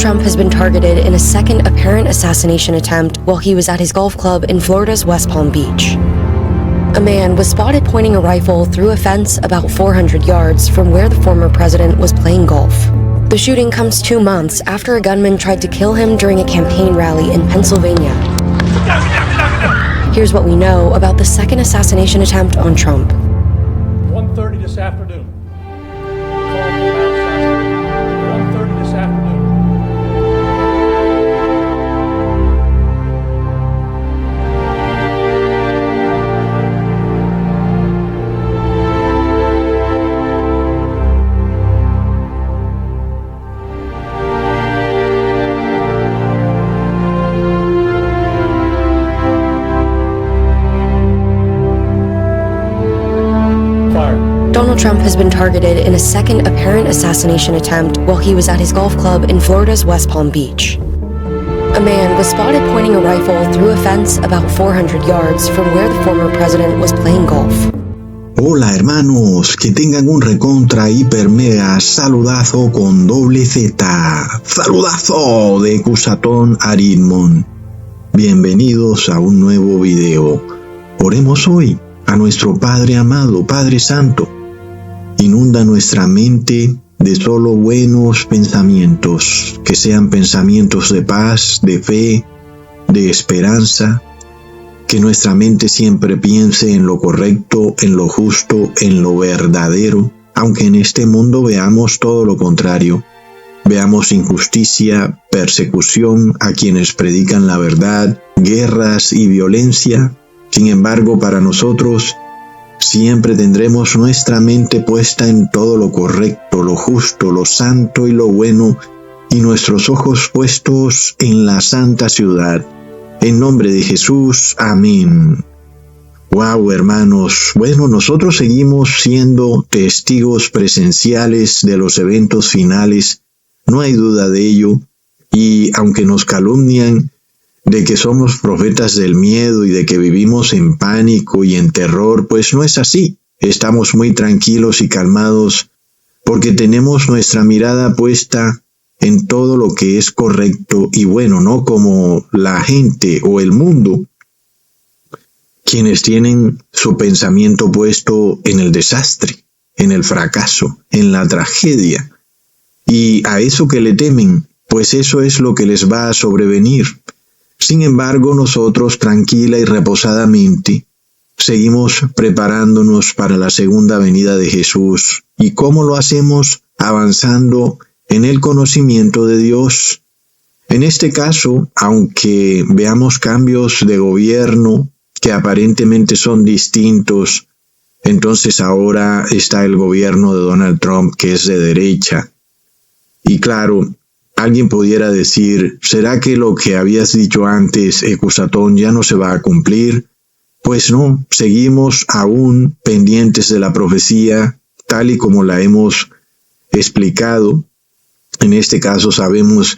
Trump has been targeted in a second apparent assassination attempt while he was at his golf club in Florida's West Palm Beach. A man was spotted pointing a rifle through a fence about 400 yards from where the former president was playing golf. The shooting comes 2 months after a gunman tried to kill him during a campaign rally in Pennsylvania. Here's what we know about the second assassination attempt on Trump. 1:30 this afternoon. Call from Mount Shasta. 1:30 this afternoon. Donald Trump has been targeted in a second apparent assassination attempt while he was at his golf club in Florida's West Palm Beach. A man was spotted pointing a rifle through a fence about 400 yards from where the former president was playing golf. Hola hermanos, que tengan un recontra hiper mega saludazo con doble Z. Saludazo de Cusatón Aridmon. Bienvenidos a un nuevo video. Oremos hoy a nuestro Padre amado, Padre Santo. Inunda nuestra mente de solo buenos pensamientos, que sean pensamientos de paz, de fe, de esperanza. Que nuestra mente siempre piense en lo correcto, en lo justo, en lo verdadero, aunque en este mundo veamos todo lo contrario. Veamos injusticia, persecución a quienes predican la verdad, guerras y violencia. Sin embargo, para nosotros, siempre tendremos nuestra mente puesta en todo lo correcto, lo justo, lo santo y lo bueno, y nuestros ojos puestos en la santa ciudad. En nombre de Jesús, amén. Wow, hermanos. Bueno, nosotros seguimos siendo testigos presenciales de los eventos finales, no hay duda de ello, y aunque nos calumnian de que somos profetas del miedo y de que vivimos en pánico y en terror, pues no es así. Estamos muy tranquilos y calmados porque tenemos nuestra mirada puesta en todo lo que es correcto y bueno, no como la gente o el mundo, quienes tienen su pensamiento puesto en el desastre, en el fracaso, en la tragedia. Y a eso que le temen, pues eso es lo que les va a sobrevenir. Sin embargo, nosotros, tranquila y reposadamente, seguimos preparándonos para la segunda venida de Jesús. ¿Y cómo lo hacemos? Avanzando en el conocimiento de Dios. En este caso, aunque veamos cambios de gobierno que aparentemente son distintos, entonces ahora está el gobierno de Donald Trump, que es de derecha. Y claro, alguien pudiera decir, ¿será que lo que habías dicho antes, Ecusatón, ya no se va a cumplir? Pues no, seguimos aún pendientes de la profecía, tal y como la hemos explicado. En este caso sabemos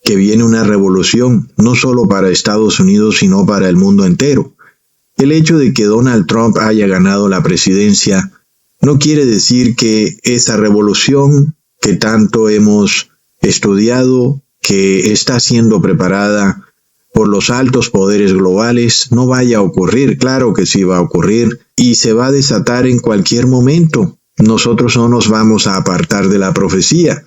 que viene una revolución, no solo para Estados Unidos, sino para el mundo entero. El hecho de que Donald Trump haya ganado la presidencia no quiere decir que esa revolución que tanto hemos estudiado, que está siendo preparada por los altos poderes globales, no vaya a ocurrir. Claro que sí va a ocurrir y se va a desatar en cualquier momento. Nosotros no nos vamos a apartar de la profecía.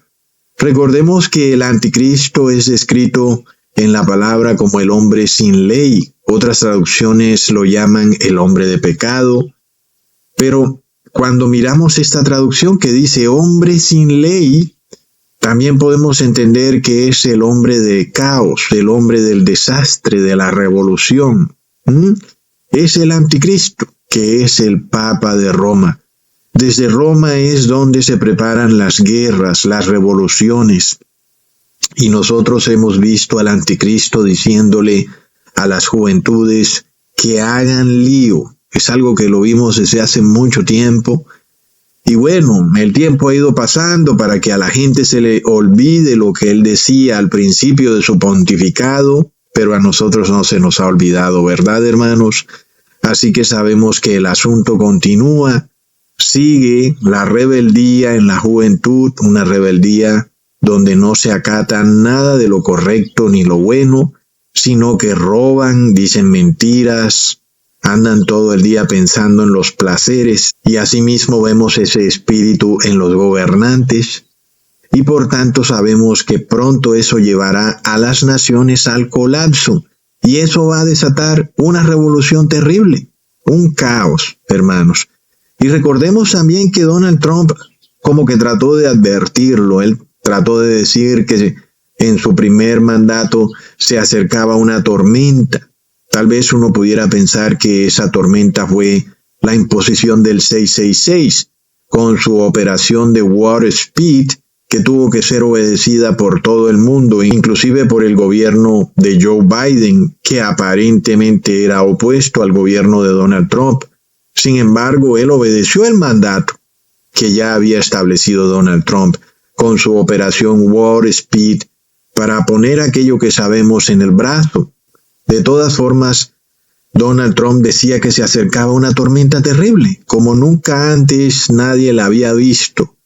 Recordemos que el anticristo es descrito en la palabra como el hombre sin ley. Otras traducciones lo llaman el hombre de pecado. Pero cuando miramos esta traducción que dice hombre sin ley, también podemos entender que es el hombre de caos, el hombre del desastre, de la revolución. Es el anticristo, que es el Papa de Roma. Desde Roma es donde se preparan las guerras, las revoluciones. Y nosotros hemos visto al anticristo diciéndole a las juventudes que hagan lío. Es algo que lo vimos desde hace mucho tiempo. Y bueno, el tiempo ha ido pasando para que a la gente se le olvide lo que él decía al principio de su pontificado, pero a nosotros no se nos ha olvidado, ¿verdad, hermanos? Así que sabemos que el asunto continúa, sigue la rebeldía en la juventud, una rebeldía donde no se acata nada de lo correcto ni lo bueno, sino que roban, dicen mentiras, andan todo el día pensando en los placeres, y asimismo vemos ese espíritu en los gobernantes, y por tanto sabemos que pronto eso llevará a las naciones al colapso, y eso va a desatar una revolución terrible, un caos, hermanos. Y recordemos también que Donald Trump como que trató de advertirlo, él trató de decir que en su primer mandato se acercaba una tormenta. Tal vez uno pudiera pensar que esa tormenta fue la imposición del 666, con su operación de Warp Speed, que tuvo que ser obedecida por todo el mundo, inclusive por el gobierno de Joe Biden, que aparentemente era opuesto al gobierno de Donald Trump. Sin embargo, él obedeció el mandato que ya había establecido Donald Trump con su operación Warp Speed para poner aquello que sabemos en el brazo. De todas formas, Donald Trump decía que se acercaba una tormenta terrible, como nunca antes nadie la había visto,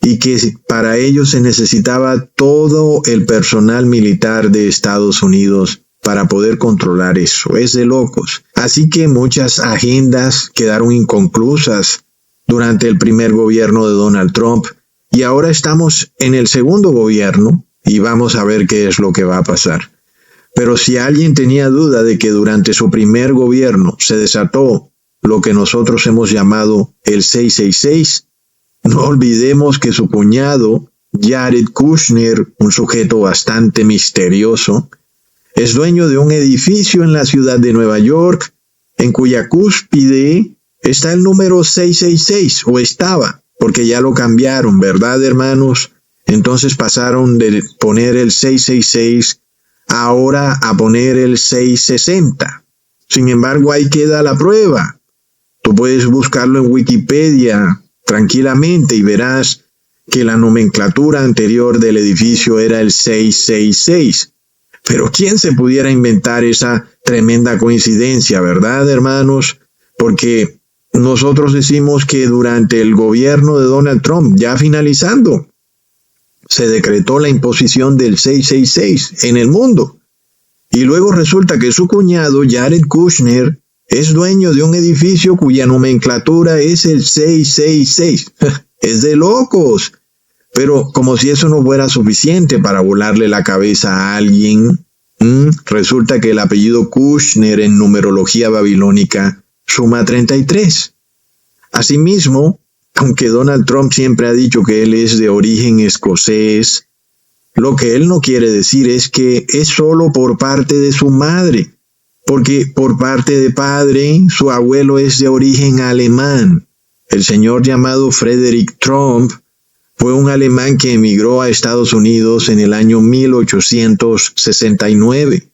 y que para ello se necesitaba todo el personal militar de Estados Unidos para poder controlar eso. Es de locos. Así que muchas agendas quedaron inconclusas durante el primer gobierno de Donald Trump, y ahora estamos en el segundo gobierno, y vamos a ver qué es lo que va a pasar. Pero si alguien tenía duda de que durante su primer gobierno se desató lo que nosotros hemos llamado el 666, no olvidemos que su cuñado, Jared Kushner, un sujeto bastante misterioso, es dueño de un edificio en la ciudad de Nueva York, en cuya cúspide está el número 666, o estaba, porque ya lo cambiaron, ¿verdad, hermanos? Entonces pasaron de poner el 666 ahora a poner el 660. Sin embargo, ahí queda la prueba. Tú puedes buscarlo en Wikipedia tranquilamente y verás que la nomenclatura anterior del edificio era el 666. Pero ¿quién se pudiera inventar esa tremenda coincidencia, verdad, hermanos? Porque nosotros decimos que durante el gobierno de Donald Trump, ya finalizando, se decretó la imposición del 666 en el mundo. Y luego resulta que su cuñado, Jared Kushner, es dueño de un edificio cuya nomenclatura es el 666. Es de locos. Pero como si eso no fuera suficiente para volarle la cabeza a alguien, resulta que el apellido Kushner en numerología babilónica suma 33. Asimismo, aunque Donald Trump siempre ha dicho que él es de origen escocés, lo que él no quiere decir es que es solo por parte de su madre, porque por parte de padre, su abuelo es de origen alemán. El señor llamado Frederick Trump fue un alemán que emigró a Estados Unidos en el año 1869.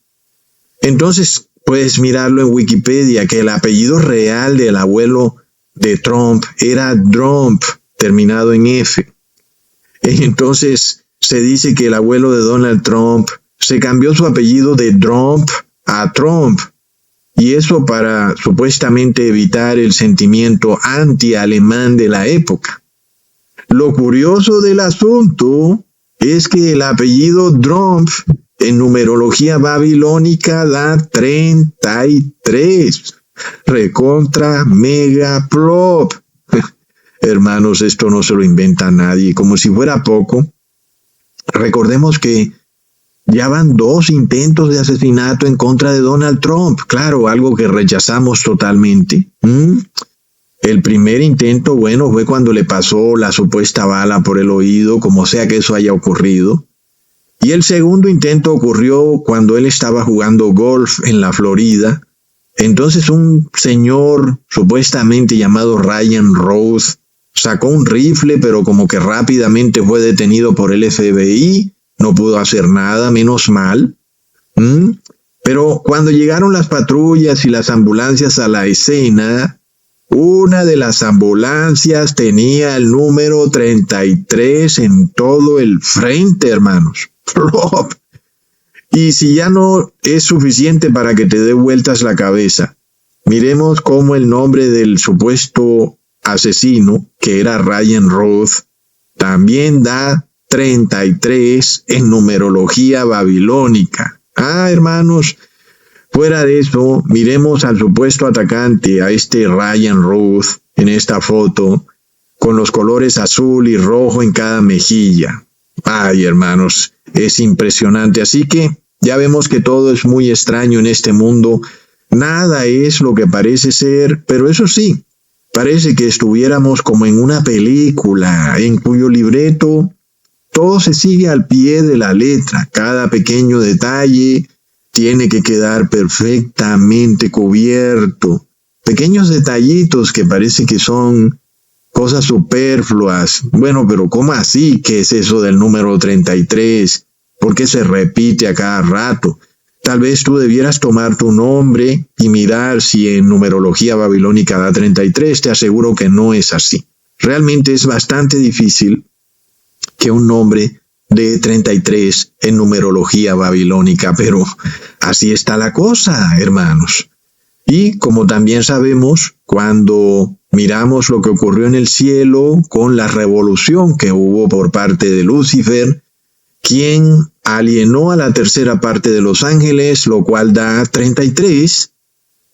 Entonces, puedes mirarlo en Wikipedia, que el apellido real del abuelo de Trump era Trump, terminado en F. Entonces, se dice que el abuelo de Donald Trump se cambió su apellido de Trump a Trump, y eso para supuestamente evitar el sentimiento anti-alemán de la época. Lo curioso del asunto es que el apellido Trump en numerología babilónica da 33. Recontra mega plop. Hermanos, esto no se lo inventa nadie. Como si fuera poco, recordemos que ya van 2 intentos de asesinato en contra de Donald Trump. Claro, algo que rechazamos totalmente. El primer intento, bueno, fue cuando le pasó la supuesta bala por el oído, como sea que eso haya ocurrido. Y el segundo intento ocurrió cuando él estaba jugando golf en la Florida. Entonces un señor supuestamente llamado Ryan Rose sacó un rifle, pero como que rápidamente fue detenido por el FBI. No pudo hacer nada, menos mal. Pero cuando llegaron las patrullas y las ambulancias a la escena, una de las ambulancias tenía el número 33 en todo el frente, hermanos. Y si ya no es suficiente para que te dé vueltas la cabeza, miremos cómo el nombre del supuesto asesino, que era Ryan Roth, también da 33 en numerología babilónica. Hermanos, fuera de eso, miremos al supuesto atacante, a este Ryan Ruth, en esta foto, con los colores azul y rojo en cada mejilla. Hermanos, es impresionante. Así que ya vemos que todo es muy extraño en este mundo. Nada es lo que parece ser, pero eso sí, parece que estuviéramos como en una película, en cuyo libreto todo se sigue al pie de la letra. Cada pequeño detalle tiene que quedar perfectamente cubierto. Pequeños detallitos que parece que son cosas superfluas. Bueno, pero ¿cómo así? ¿Qué es eso del número 33? ¿Por qué se repite a cada rato? Tal vez tú debieras tomar tu nombre y mirar si en numerología babilónica da 33. Te aseguro que no es así. Realmente es bastante difícil que un nombre de 33 en numerología babilónica, pero así está la cosa, hermanos. Y como también sabemos, cuando miramos lo que ocurrió en el cielo con la revolución que hubo por parte de Lucifer, quien alienó a la tercera parte de los ángeles, lo cual da 33,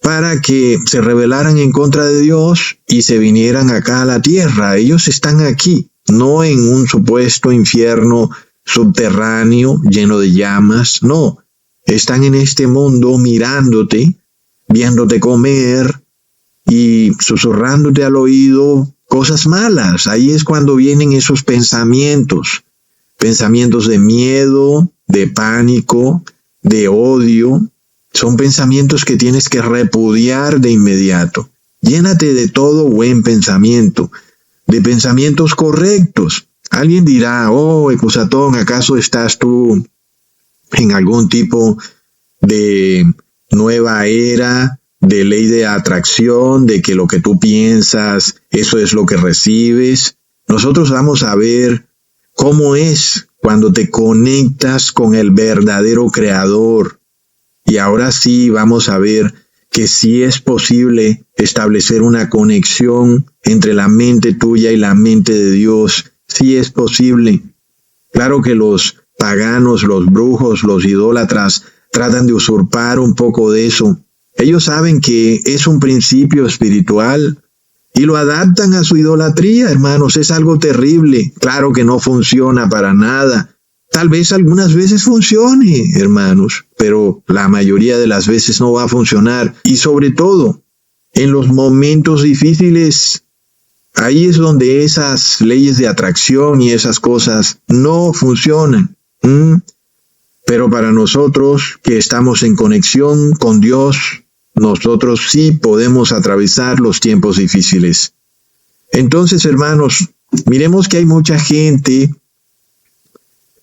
para que se rebelaran en contra de Dios y se vinieran acá a la tierra. Ellos están aquí, no en un supuesto infierno subterráneo lleno de llamas, no, están en este mundo mirándote, viéndote comer y susurrándote al oído cosas malas. Ahí es cuando vienen esos pensamientos de miedo, de pánico, de odio. Son pensamientos que tienes que repudiar de inmediato. Llénate de todo buen pensamiento, de pensamientos correctos. Alguien dirá, Ecusatón, ¿acaso estás tú en algún tipo de nueva era, de ley de atracción, de que lo que tú piensas, eso es lo que recibes? Nosotros vamos a ver cómo es cuando te conectas con el verdadero creador. Y ahora sí vamos a ver que sí es posible establecer una conexión entre la mente tuya y la mente de Dios. Sí es posible. Claro que los paganos, los brujos, los idólatras tratan de usurpar un poco de eso. Ellos saben que es un principio espiritual y lo adaptan a su idolatría, hermanos. Es algo terrible. Claro que no funciona para nada. Tal vez algunas veces funcione, hermanos, pero la mayoría de las veces no va a funcionar. Y sobre todo, en los momentos difíciles, ahí es donde esas leyes de atracción y esas cosas no funcionan. Pero para nosotros que estamos en conexión con Dios, nosotros sí podemos atravesar los tiempos difíciles. Entonces, hermanos, miremos que hay mucha gente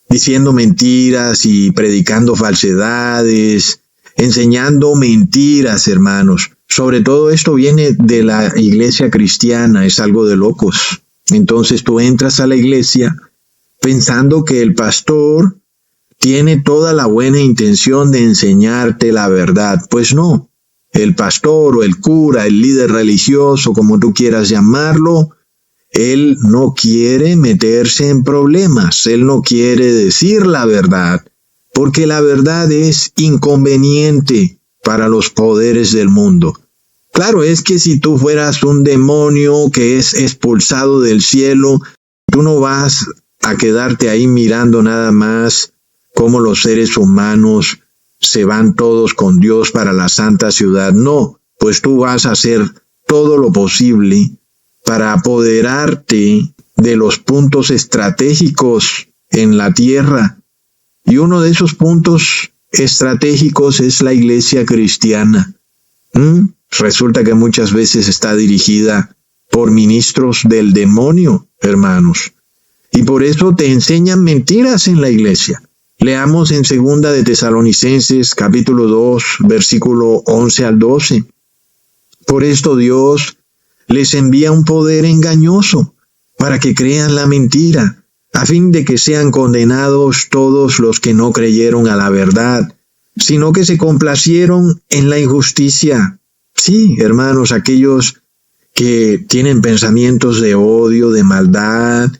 diciendo mentiras y predicando falsedades, enseñando mentiras, hermanos. Sobre todo esto viene de la iglesia cristiana, es algo de locos. Entonces tú entras a la iglesia pensando que el pastor tiene toda la buena intención de enseñarte la verdad. Pues no, el pastor o el cura, el líder religioso, como tú quieras llamarlo, él no quiere meterse en problemas, él no quiere decir la verdad, porque la verdad es inconveniente para los poderes del mundo. Claro, es que si tú fueras un demonio que es expulsado del cielo, tú no vas a quedarte ahí mirando nada más cómo los seres humanos se van todos con Dios para la santa ciudad. No, pues tú vas a hacer todo lo posible para apoderarte de los puntos estratégicos en la tierra. Y uno de esos puntos estratégicos es la iglesia cristiana. Resulta que muchas veces está dirigida por ministros del demonio, hermanos. Y por eso te enseñan mentiras en la iglesia. Leamos en 2 de Tesalonicenses, capítulo 2, versículo 11 al 12. Por esto Dios les envía un poder engañoso para que crean la mentira, a fin de que sean condenados todos los que no creyeron a la verdad, sino que se complacieron en la injusticia. Sí, hermanos, aquellos que tienen pensamientos de odio, de maldad,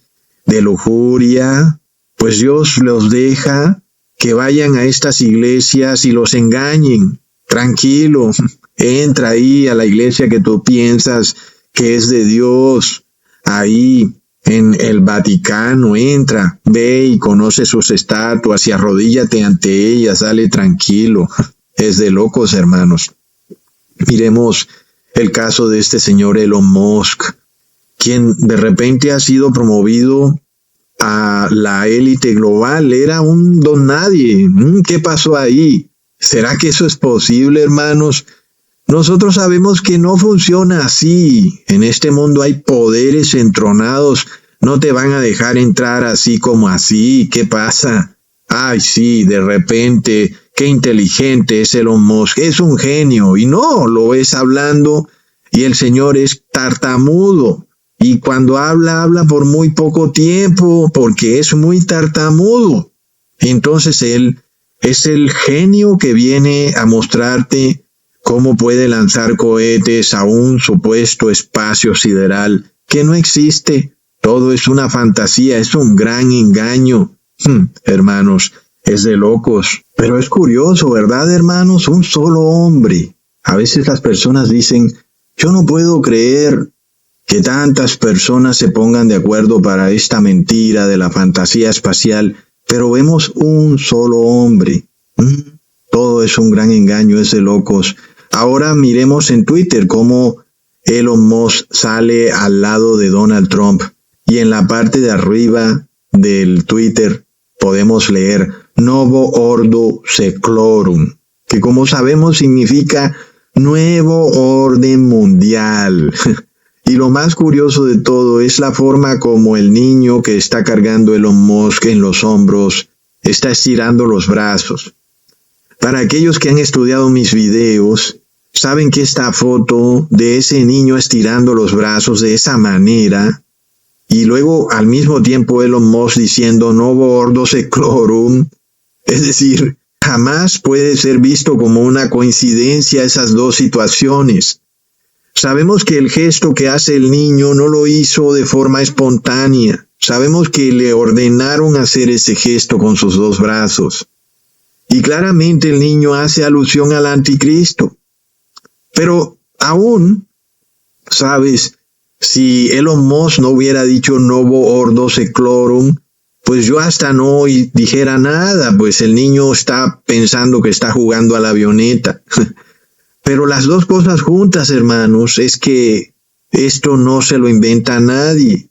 de lujuria, pues Dios los deja que vayan a estas iglesias y los engañen. Tranquilo, entra ahí a la iglesia que tú piensas que es de Dios, ahí en el Vaticano, entra, ve y conoce sus estatuas y arrodíllate ante ellas, sale tranquilo. Es de locos, hermanos. Miremos el caso de este señor Elon Musk, quien de repente ha sido promovido a la élite global. Era un don nadie. ¿Qué pasó ahí? ¿Será que eso es posible, hermanos? Nosotros sabemos que no funciona así. En este mundo hay poderes entronados. No te van a dejar entrar así como así. ¿Qué pasa? Ay, sí, de repente, qué inteligente es Elon Musk. Es un genio. Y no, lo ves hablando y el señor es tartamudo. Y cuando habla por muy poco tiempo porque es muy tartamudo. Entonces él es el genio que viene a mostrarte cómo puede lanzar cohetes a un supuesto espacio sideral que no existe. Todo es una fantasía, es un gran engaño. Hermanos, es de locos. Pero es curioso, ¿verdad, hermanos? Un solo hombre. A veces las personas dicen, yo no puedo creer que tantas personas se pongan de acuerdo para esta mentira de la fantasía espacial, pero vemos un solo hombre. Todo es un gran engaño, es de locos. Ahora miremos en Twitter cómo Elon Musk sale al lado de Donald Trump y en la parte de arriba del Twitter podemos leer Novo Ordo Seclorum, que como sabemos significa nuevo orden mundial. Y lo más curioso de todo es la forma como el niño que está cargando Elon Musk en los hombros está estirando los brazos. Para aquellos que han estudiado mis videos, saben que esta foto de ese niño estirando los brazos de esa manera, y luego al mismo tiempo Elon Musk diciendo Novo Ordo Seclorum, es decir, jamás puede ser visto como una coincidencia esas dos situaciones. Sabemos que el gesto que hace el niño no lo hizo de forma espontánea. Sabemos que le ordenaron hacer ese gesto con sus dos brazos. Y claramente el niño hace alusión al anticristo. Pero aún, ¿sabes? Si Elon Musk no hubiera dicho Novo Ordo Seclorum, pues yo hasta no dijera nada, pues el niño está pensando que está jugando a la avioneta. Pero las dos cosas juntas, hermanos, es que esto no se lo inventa nadie.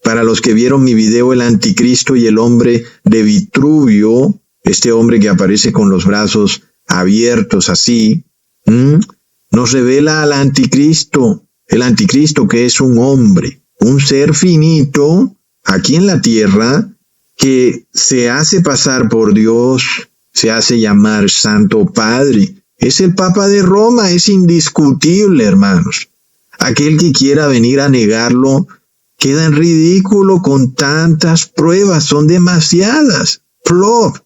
Para los que vieron mi video El Anticristo y el hombre de Vitruvio, este hombre que aparece con los brazos abiertos así, nos revela al anticristo, el anticristo que es un hombre, un ser finito aquí en la tierra que se hace pasar por Dios, se hace llamar Santo Padre. Es el Papa de Roma, es indiscutible, hermanos. Aquel que quiera venir a negarlo queda en ridículo con tantas pruebas, son demasiadas. Plop.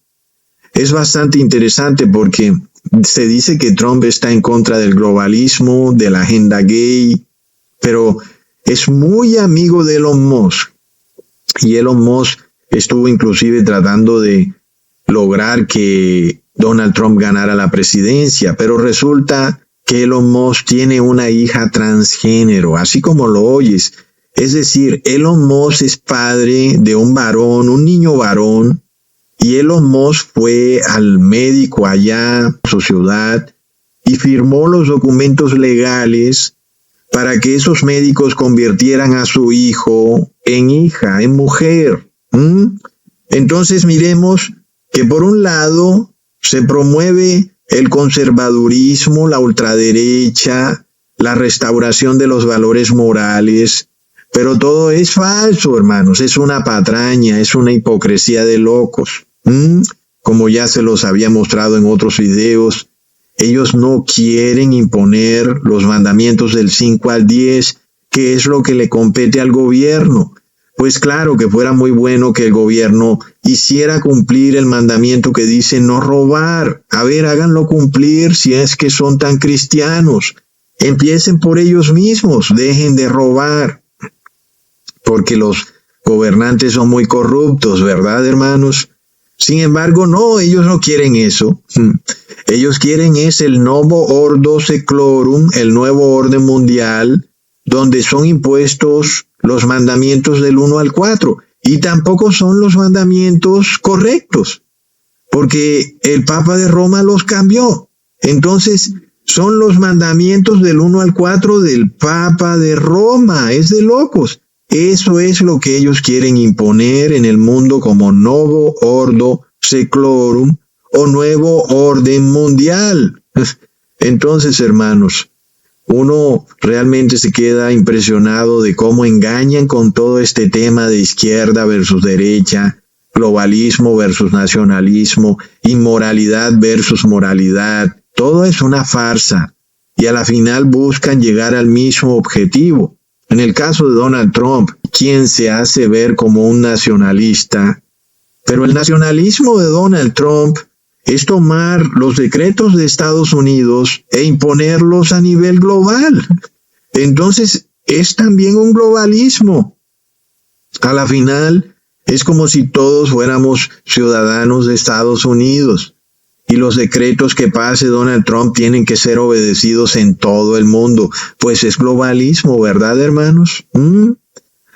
Es bastante interesante porque se dice que Trump está en contra del globalismo, de la agenda gay, pero es muy amigo de Elon Musk. Y Elon Musk estuvo inclusive tratando de lograr que Donald Trump ganara la presidencia, pero resulta que Elon Musk tiene una hija transgénero, así como lo oyes. Es decir, Elon Musk es padre de un varón, un niño varón, y Elon Musk fue al médico allá en su ciudad y firmó los documentos legales para que esos médicos convirtieran a su hijo en hija, en mujer. Entonces miremos que por un lado se promueve el conservadurismo, la ultraderecha, la restauración de los valores morales, pero todo es falso, hermanos, es una patraña, es una hipocresía de locos. Como ya se los había mostrado en otros videos, ellos no quieren imponer los mandamientos del 5 al 10, que es lo que le compete al gobierno. Pues claro que fuera muy bueno que el gobierno hiciera cumplir el mandamiento que dice no robar. A ver, háganlo cumplir si es que son tan cristianos. Empiecen por ellos mismos, dejen de robar. Porque los gobernantes son muy corruptos, ¿verdad, hermanos? Sin embargo, no, ellos no quieren eso. Ellos quieren es el Novo Ordo Seclorum, el nuevo orden mundial, donde son impuestos los mandamientos del 1 al 4. Y tampoco son los mandamientos correctos, porque el Papa de Roma los cambió. Entonces, son los mandamientos del 1 al 4 del Papa de Roma. Es de locos. Eso es lo que ellos quieren imponer en el mundo como Novo Ordo Seclorum o nuevo orden mundial. Entonces, hermanos, uno realmente se queda impresionado de cómo engañan con todo este tema de izquierda versus derecha, globalismo versus nacionalismo, inmoralidad versus moralidad. Todo es una farsa y a la final buscan llegar al mismo objetivo. En el caso de Donald Trump, quien se hace ver como un nacionalista, pero el nacionalismo de Donald Trump es tomar los decretos de Estados Unidos e imponerlos a nivel global. Entonces, es también un globalismo. A la final, es como si todos fuéramos ciudadanos de Estados Unidos y los decretos que pase Donald Trump tienen que ser obedecidos en todo el mundo. Pues es globalismo, ¿verdad, hermanos?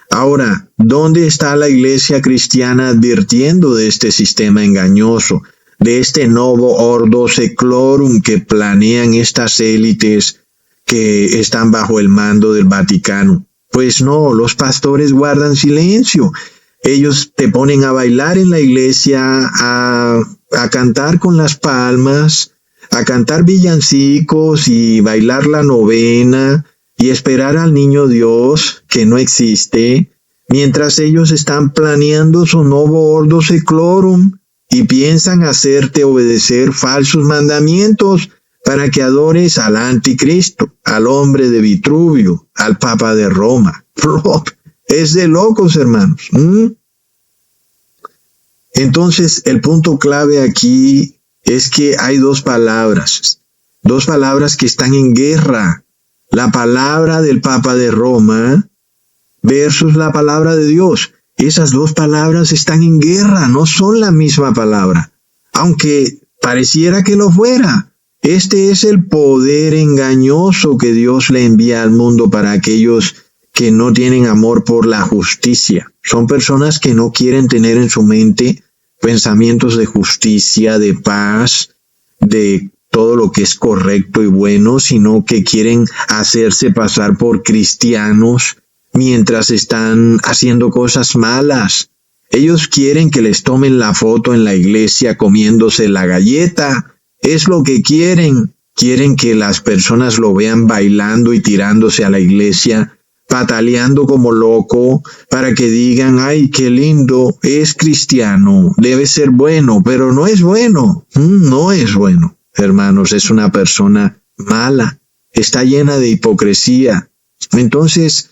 Ahora, ¿dónde está la iglesia cristiana advirtiendo de este sistema engañoso, de este Novo Ordo Seclorum que planean estas élites que están bajo el mando del Vaticano? Pues no, los pastores guardan silencio. Ellos te ponen a bailar en la iglesia, a cantar con las palmas, a cantar villancicos y bailar la novena y esperar al niño Dios que no existe, mientras ellos están planeando su Novo Ordo Seclorum y piensan hacerte obedecer falsos mandamientos para que adores al anticristo, al hombre de Vitruvio, al Papa de Roma. Es de locos, hermanos. Entonces, el punto clave aquí es que hay dos palabras que están en guerra. La palabra del Papa de Roma versus la palabra de Dios. Esas dos palabras están en guerra, no son la misma palabra, aunque pareciera que lo fuera. Este es el poder engañoso que Dios le envía al mundo para aquellos que no tienen amor por la justicia. Son personas que no quieren tener en su mente pensamientos de justicia, de paz, de todo lo que es correcto y bueno, sino que quieren hacerse pasar por cristianos mientras están haciendo cosas malas. Ellos quieren que les tomen la foto en la iglesia comiéndose la galleta. Es lo que quieren. Quieren que las personas lo vean bailando y tirándose a la iglesia, pataleando como loco, para que digan, ay, qué lindo, es cristiano, debe ser bueno, pero no es bueno. No es bueno, hermanos, es una persona mala, está llena de hipocresía. Entonces,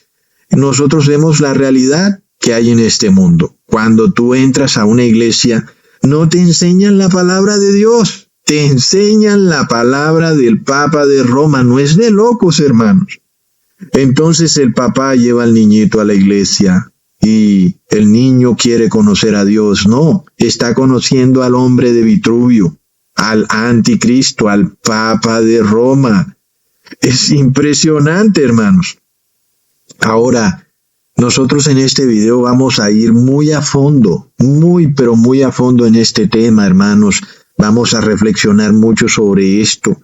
nosotros vemos la realidad que hay en este mundo. Cuando tú entras a una iglesia, no te enseñan la palabra de Dios, te enseñan la palabra del Papa de Roma. No es de locos, hermanos. Entonces el papá lleva al niñito a la iglesia y el niño quiere conocer a Dios. No, está conociendo al hombre de Vitruvio, al anticristo, al Papa de Roma. Es impresionante, hermanos. Ahora, nosotros en este video vamos a ir muy a fondo, pero muy a fondo en este tema, hermanos. Vamos a reflexionar mucho sobre esto.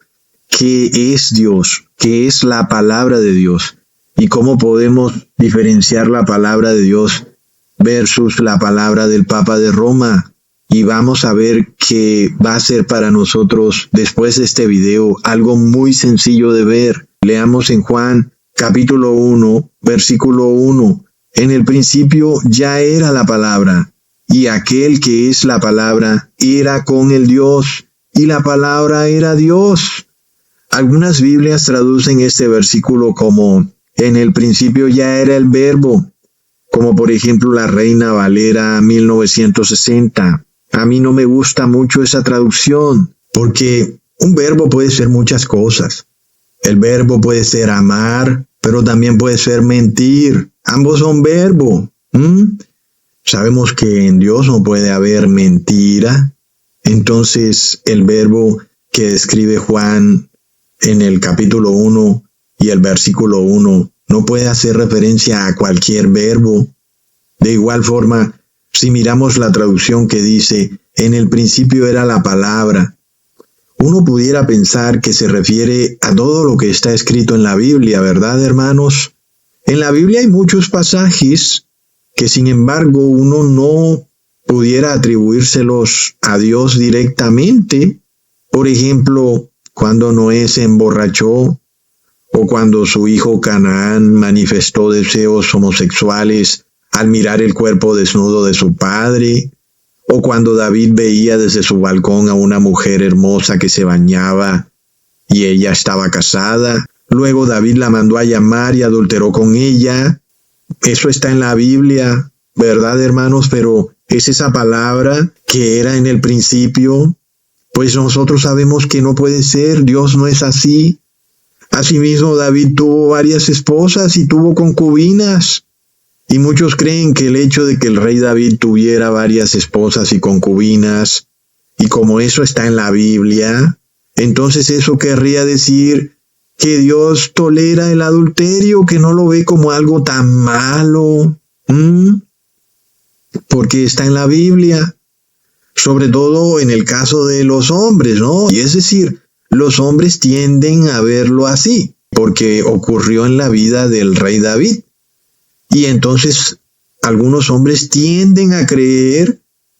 ¿Qué es Dios? ¿Qué es la palabra de Dios? ¿Y cómo podemos diferenciar la palabra de Dios versus la palabra del Papa de Roma? Y vamos a ver que va a ser para nosotros, después de este video, algo muy sencillo de ver. Leamos en Juan capítulo 1, versículo 1. En el principio ya era la palabra, y aquel que es la palabra era con el Dios, y la palabra era Dios. Algunas Biblias traducen este versículo como en el principio ya era el verbo, como por ejemplo la Reina Valera 1960. A mí no me gusta mucho esa traducción, porque un verbo puede ser muchas cosas. El verbo puede ser amar, pero también puede ser mentir. Ambos son verbo. Sabemos que en Dios no puede haber mentira. Entonces el verbo que describe Juan en el capítulo 1 y el versículo 1 no puede hacer referencia a cualquier verbo. De igual forma, si miramos la traducción que dice, en el principio era la palabra, uno pudiera pensar que se refiere a todo lo que está escrito en la Biblia, ¿verdad, hermanos? En la Biblia hay muchos pasajes que sin embargo uno no pudiera atribuírselos a Dios directamente. Por ejemplo, cuando Noé se emborrachó, o cuando su hijo Canaán manifestó deseos homosexuales al mirar el cuerpo desnudo de su padre, o cuando David veía desde su balcón a una mujer hermosa que se bañaba y ella estaba casada. Luego David la mandó a llamar y adulteró con ella. Eso está en la Biblia, ¿verdad, hermanos? Pero es esa palabra que era en el principio. Pues nosotros sabemos que no puede ser, Dios no es así. Asimismo, David tuvo varias esposas y tuvo concubinas. Y muchos creen que el hecho de que el rey David tuviera varias esposas y concubinas, y como eso está en la Biblia, entonces eso querría decir que Dios tolera el adulterio, que no lo ve como algo tan malo. Porque está en la Biblia. Sobre todo en el caso de los hombres, ¿no? Y es decir, los hombres tienden a verlo así, porque ocurrió en la vida del rey David. Y entonces algunos hombres tienden a creer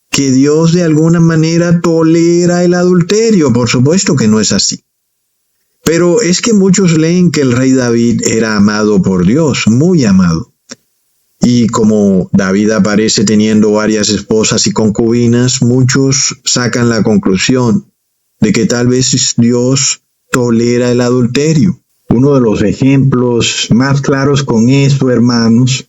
que Dios de alguna manera tolera el adulterio. Por supuesto que no es así. Pero es que muchos leen que el rey David era amado por Dios, muy amado. Y como David aparece teniendo varias esposas y concubinas, muchos sacan la conclusión de que tal vez Dios tolera el adulterio. Uno de los ejemplos más claros con esto, hermanos,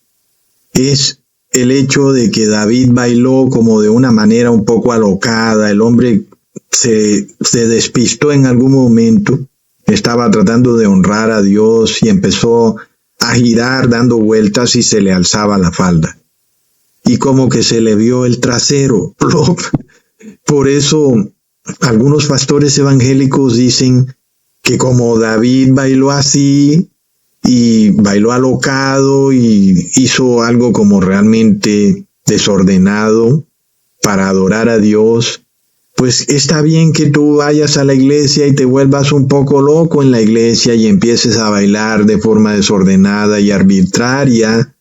es el hecho de que David bailó como de una manera un poco alocada. El hombre se despistó en algún momento, estaba tratando de honrar a Dios y empezó a girar dando vueltas y se le alzaba la falda. Y como que se le vio el trasero. Por eso algunos pastores evangélicos dicen que como David bailó así y bailó alocado y hizo algo como realmente desordenado para adorar a Dios, pues está bien que tú vayas a la iglesia y te vuelvas un poco loco en la iglesia y empieces a bailar de forma desordenada y arbitraria.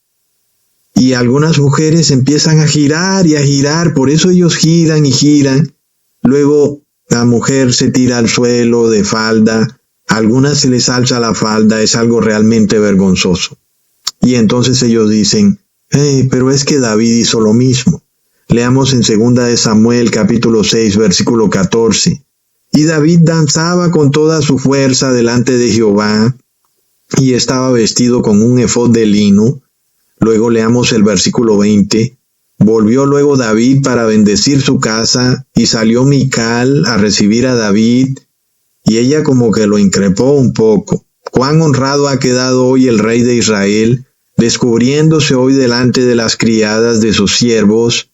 Y algunas mujeres empiezan a girar y a girar, por eso ellos giran y giran. Luego la mujer se tira al suelo de falda, a algunas se les alza la falda, es algo realmente vergonzoso. Y entonces ellos dicen, pero es que David hizo lo mismo. Leamos en 2 de Samuel capítulo 6 versículo 14. Y David danzaba con toda su fuerza delante de Jehová y estaba vestido con un efod de lino. Luego leamos el versículo 20. Volvió luego David para bendecir su casa y salió Mical a recibir a David y ella como que lo increpó un poco. Cuán honrado ha quedado hoy el rey de Israel, descubriéndose hoy delante de las criadas de sus siervos,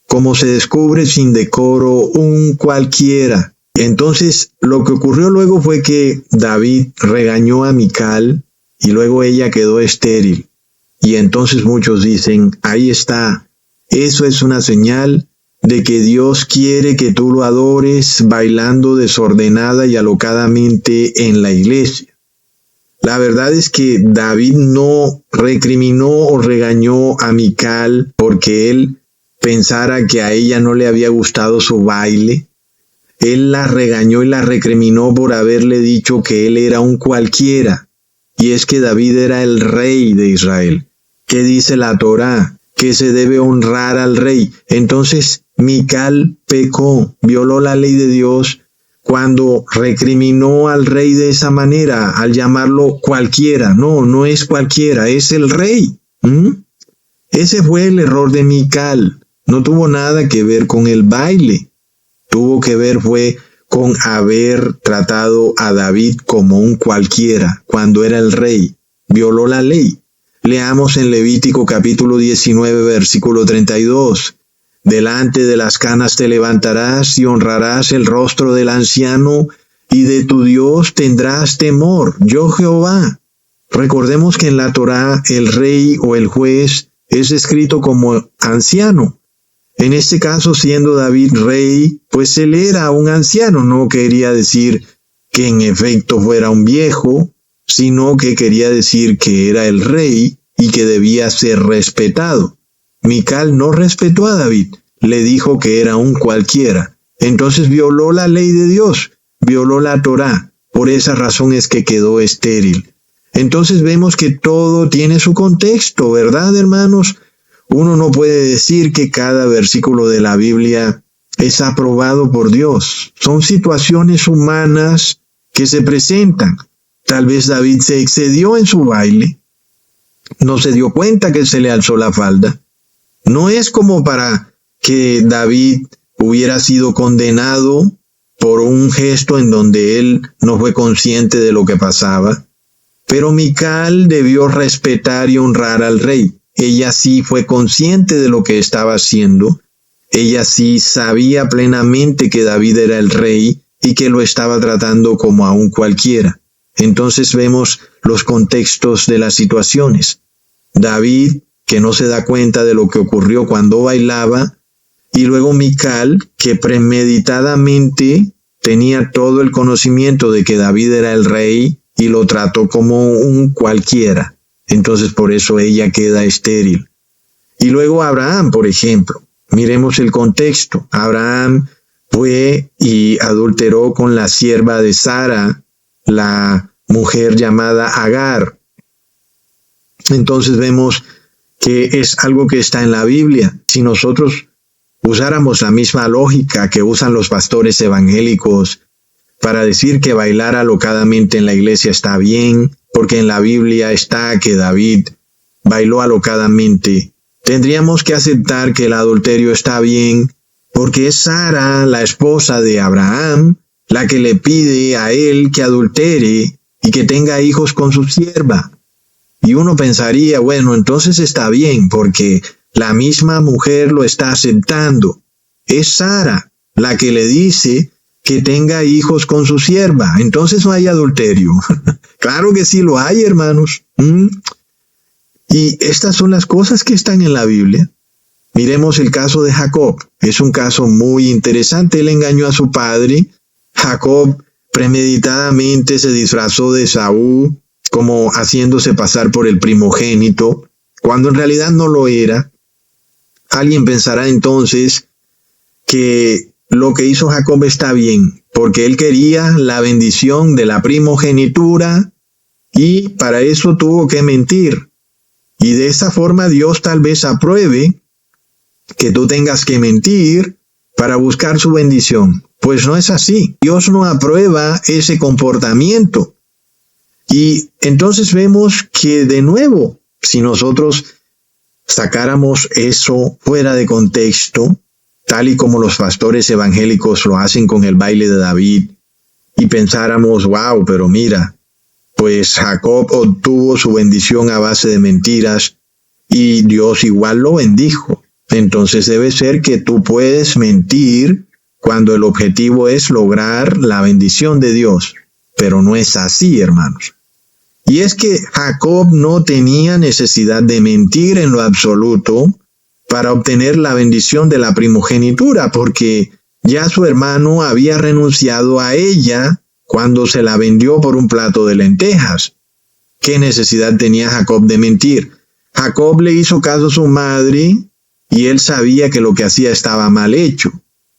como se descubre sin decoro un cualquiera. Entonces, lo que ocurrió luego fue que David regañó a Mical y luego ella quedó estéril. Y entonces muchos dicen, ahí está, eso es una señal de que Dios quiere que tú lo adores bailando desordenada y alocadamente en la iglesia. La verdad es que David no recriminó o regañó a Mical porque él pensara que a ella no le había gustado su baile. Él la regañó y la recriminó por haberle dicho que él era un cualquiera. Y es que David era el rey de Israel. ¿Qué dice la Torá? Que se debe honrar al rey. Entonces Mical pecó, violó la ley de Dios cuando recriminó al rey de esa manera, al llamarlo cualquiera. No, no es cualquiera, es el rey. Ese fue el error de Mical. No tuvo nada que ver con el baile. Tuvo que ver fue con haber tratado a David como un cualquiera cuando era el rey. Violó la ley. Leamos en Levítico capítulo 19, versículo 32. Delante de las canas te levantarás y honrarás el rostro del anciano, y de tu Dios tendrás temor, yo Jehová. Recordemos que en la Torá el rey o el juez es escrito como anciano. En este caso, siendo David rey, pues él era un anciano. No quería decir que en efecto fuera un viejo, sino que quería decir que era el rey y que debía ser respetado. Mical no respetó a David, le dijo que era un cualquiera. Entonces violó la ley de Dios, violó la Torá. Por esa razón es que quedó estéril. Entonces vemos que todo tiene su contexto, ¿verdad, hermanos? Uno no puede decir que cada versículo de la Biblia es aprobado por Dios. Son situaciones humanas que se presentan. Tal vez David se excedió en su baile. No se dio cuenta que se le alzó la falda. No es como para que David hubiera sido condenado por un gesto en donde él no fue consciente de lo que pasaba. Pero Mical debió respetar y honrar al rey. Ella sí fue consciente de lo que estaba haciendo. Ella sí sabía plenamente que David era el rey y que lo estaba tratando como a un cualquiera. Entonces vemos los contextos de las situaciones. David, que no se da cuenta de lo que ocurrió cuando bailaba, y luego Mical, que premeditadamente tenía todo el conocimiento de que David era el rey y lo trató como un cualquiera. Entonces por eso ella queda estéril. Y luego Abraham, por ejemplo. Miremos el contexto. Abraham fue y adulteró con la sierva de Sara, la mujer llamada Agar. Entonces vemos que es algo que está en la Biblia. Si nosotros usáramos la misma lógica que usan los pastores evangélicos para decir que bailar alocadamente en la iglesia está bien, porque en la Biblia está que David bailó alocadamente, tendríamos que aceptar que el adulterio está bien, porque es Sara, la esposa de Abraham, la que le pide a él que adultere y que tenga hijos con su sierva. Y uno pensaría, bueno, entonces está bien, porque la misma mujer lo está aceptando. Es Sara la que le dice que tenga hijos con su sierva. Entonces no hay adulterio. Claro que sí lo hay, hermanos. Y estas son las cosas que están en la Biblia. Miremos el caso de Jacob. Es un caso muy interesante. Él engañó a su padre. Jacob premeditadamente se disfrazó de Saúl, como haciéndose pasar por el primogénito, cuando en realidad no lo era. Alguien pensará entonces que lo que hizo Jacob está bien, porque él quería la bendición de la primogenitura y para eso tuvo que mentir. Y de esa forma Dios tal vez apruebe que tú tengas que mentir para buscar su bendición. Pues no es así. Dios no aprueba ese comportamiento. Y entonces vemos que de nuevo, si nosotros sacáramos eso fuera de contexto, tal y como los pastores evangélicos lo hacen con el baile de David, y pensáramos, wow, pero mira, pues Jacob obtuvo su bendición a base de mentiras y Dios igual lo bendijo. Entonces debe ser que tú puedes mentir cuando el objetivo es lograr la bendición de Dios. Pero no es así, hermanos. Y es que Jacob no tenía necesidad de mentir en lo absoluto para obtener la bendición de la primogenitura, porque ya su hermano había renunciado a ella cuando se la vendió por un plato de lentejas. ¿Qué necesidad tenía Jacob de mentir? Jacob le hizo caso a su madre y él sabía que lo que hacía estaba mal hecho.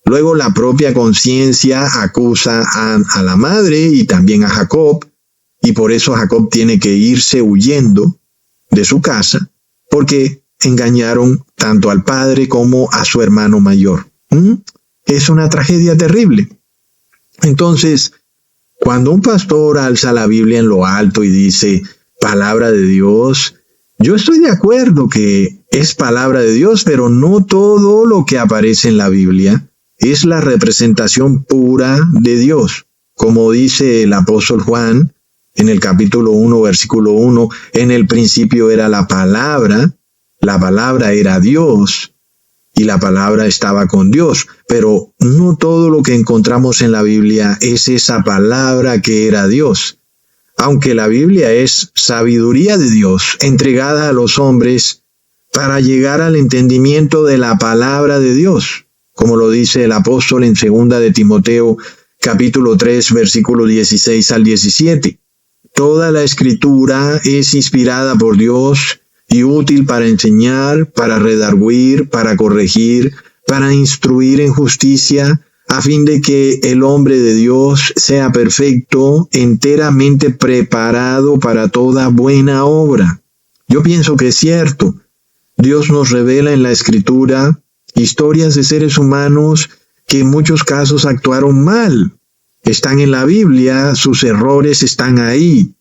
Luego la propia conciencia acusa a la madre y también a Jacob, y por eso Jacob tiene que irse huyendo de su casa, porque engañaron tanto al padre como a su hermano mayor. Es una tragedia terrible. Entonces, cuando un pastor alza la Biblia en lo alto y dice, palabra de Dios, yo estoy de acuerdo que es palabra de Dios, pero no todo lo que aparece en la Biblia es la representación pura de Dios. Como dice el apóstol Juan, en el capítulo 1, versículo 1, en el principio era la palabra era Dios, y la palabra estaba con Dios. Pero no todo lo que encontramos en la Biblia es esa palabra que era Dios. Aunque la Biblia es sabiduría de Dios, entregada a los hombres para llegar al entendimiento de la palabra de Dios, como lo dice el apóstol en 2 de Timoteo, capítulo 3, versículo 16 al 17. Toda la escritura es inspirada por Dios y útil para enseñar, para redarguir, para corregir, para instruir en justicia, a fin de que el hombre de Dios sea perfecto, enteramente preparado para toda buena obra. Yo pienso que es cierto. Dios nos revela en la Escritura historias de seres humanos que en muchos casos actuaron mal. Están en la Biblia, sus errores están ahí.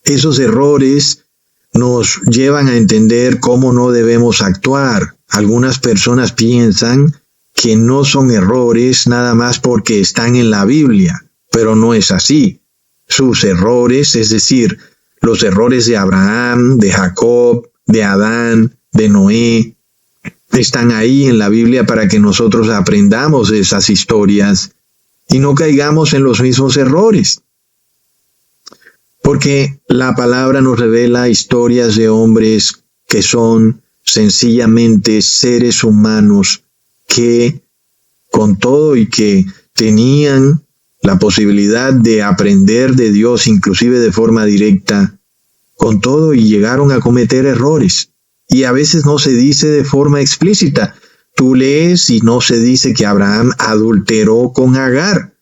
Esos errores nos llevan a entender cómo no debemos actuar. Algunas personas piensan que no son errores nada más porque están en la Biblia, pero no es así. Sus errores, es decir, los errores de Abraham, de Jacob, de Adán, de Noé, están ahí en la Biblia para que nosotros aprendamos de esas historias y no caigamos en los mismos errores. Porque la palabra nos revela historias de hombres que son sencillamente seres humanos que, con todo y que tenían la posibilidad de aprender de Dios, inclusive de forma directa, con todo y llegaron a cometer errores. Y a veces no se dice de forma explícita. Tú lees y no se dice que Abraham adulteró con Agar.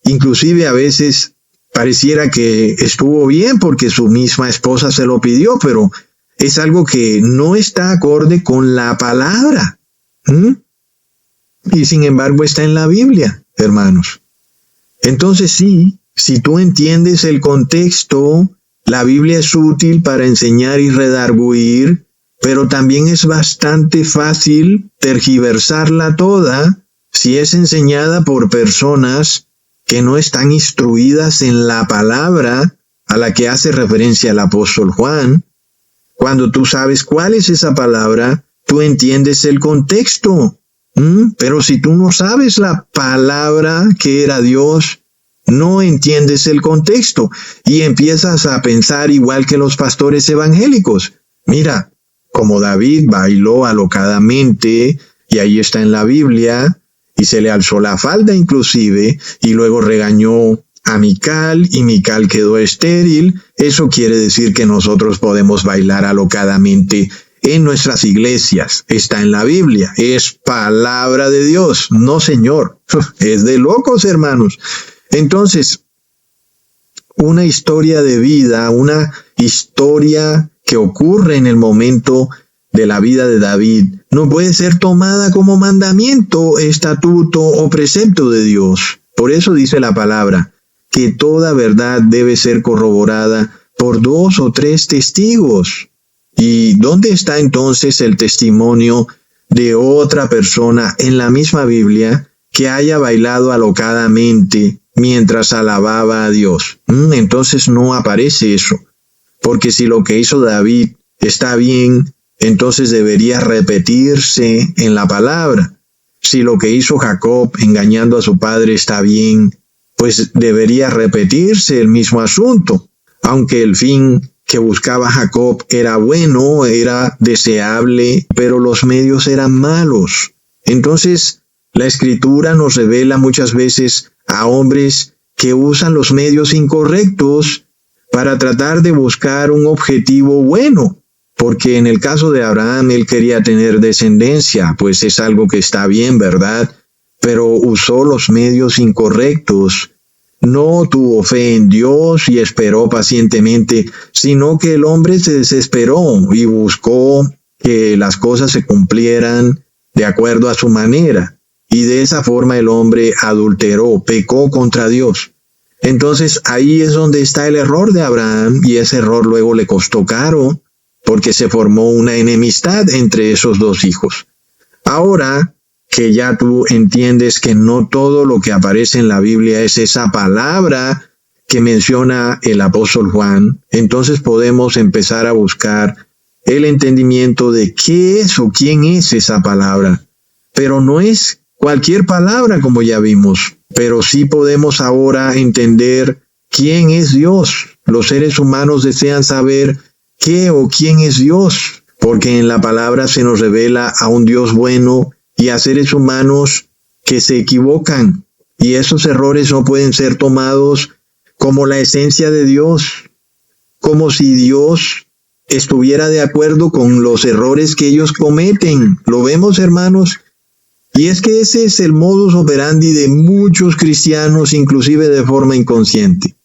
Inclusive a veces pareciera que estuvo bien porque su misma esposa se lo pidió, pero es algo que no está acorde con la palabra. Y sin embargo está en la Biblia, hermanos. Entonces sí, si tú entiendes el contexto, la Biblia es útil para enseñar y redarguir, pero también es bastante fácil tergiversarla toda si es enseñada por personas que no están instruidas en la palabra a la que hace referencia el apóstol Juan. Cuando tú sabes cuál es esa palabra, tú entiendes el contexto. Pero si tú no sabes la palabra que era Dios, no entiendes el contexto y empiezas a pensar igual que los pastores evangélicos. Mira, como David bailó alocadamente, y ahí está en la Biblia, y se le alzó la falda inclusive, y luego regañó a Mical, y Mical quedó estéril, eso quiere decir que nosotros podemos bailar alocadamente en nuestras iglesias. Está en la Biblia, es palabra de Dios. No, señor, es de locos, hermanos. Entonces, una historia de vida, una historia que ocurre en el momento de la vida de David, no puede ser tomada como mandamiento, estatuto o precepto de Dios. Por eso dice la palabra, que toda verdad debe ser corroborada por 2 o 3 testigos. ¿Y dónde está entonces el testimonio de otra persona en la misma Biblia que haya bailado alocadamente mientras alababa a Dios? Entonces no aparece eso. Porque si lo que hizo David está bien, entonces debería repetirse en la palabra. Si lo que hizo Jacob engañando a su padre está bien, pues debería repetirse el mismo asunto. Aunque el fin que buscaba Jacob era bueno, era deseable, pero los medios eran malos. Entonces, la Escritura nos revela muchas veces a hombres que usan los medios incorrectos para tratar de buscar un objetivo bueno, porque en el caso de Abraham él quería tener descendencia, pues es algo que está bien, ¿verdad? Pero usó los medios incorrectos. No tuvo fe en Dios y esperó pacientemente, sino que el hombre se desesperó y buscó que las cosas se cumplieran de acuerdo a su manera. Y de esa forma el hombre adulteró, pecó contra Dios. Entonces ahí es donde está el error de Abraham, y ese error luego le costó caro, porque se formó una enemistad entre esos 2 hijos. Ahora que ya tú entiendes que no todo lo que aparece en la Biblia es esa palabra que menciona el apóstol Juan, entonces podemos empezar a buscar el entendimiento de qué es o quién es esa palabra. Pero no es cualquier palabra, como ya vimos, pero sí podemos ahora entender quién es Dios. Los seres humanos desean saber qué o quién es Dios, porque en la palabra se nos revela a un Dios bueno y a seres humanos que se equivocan, y esos errores no pueden ser tomados como la esencia de Dios, como si Dios estuviera de acuerdo con los errores que ellos cometen. ¿Lo vemos, hermanos? Y es que ese es el modus operandi de muchos cristianos, inclusive de forma inconsciente.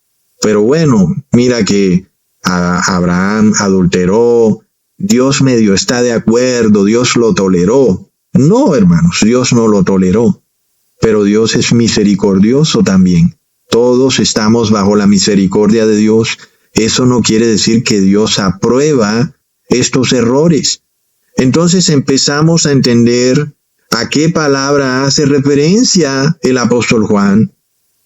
Pero bueno, mira que Abraham adulteró, Dios medio está de acuerdo, Dios lo toleró. No, hermanos, Dios no lo toleró, pero Dios es misericordioso también. Todos estamos bajo la misericordia de Dios. Eso no quiere decir que Dios aprueba estos errores. Entonces empezamos a entender a qué palabra hace referencia el apóstol Juan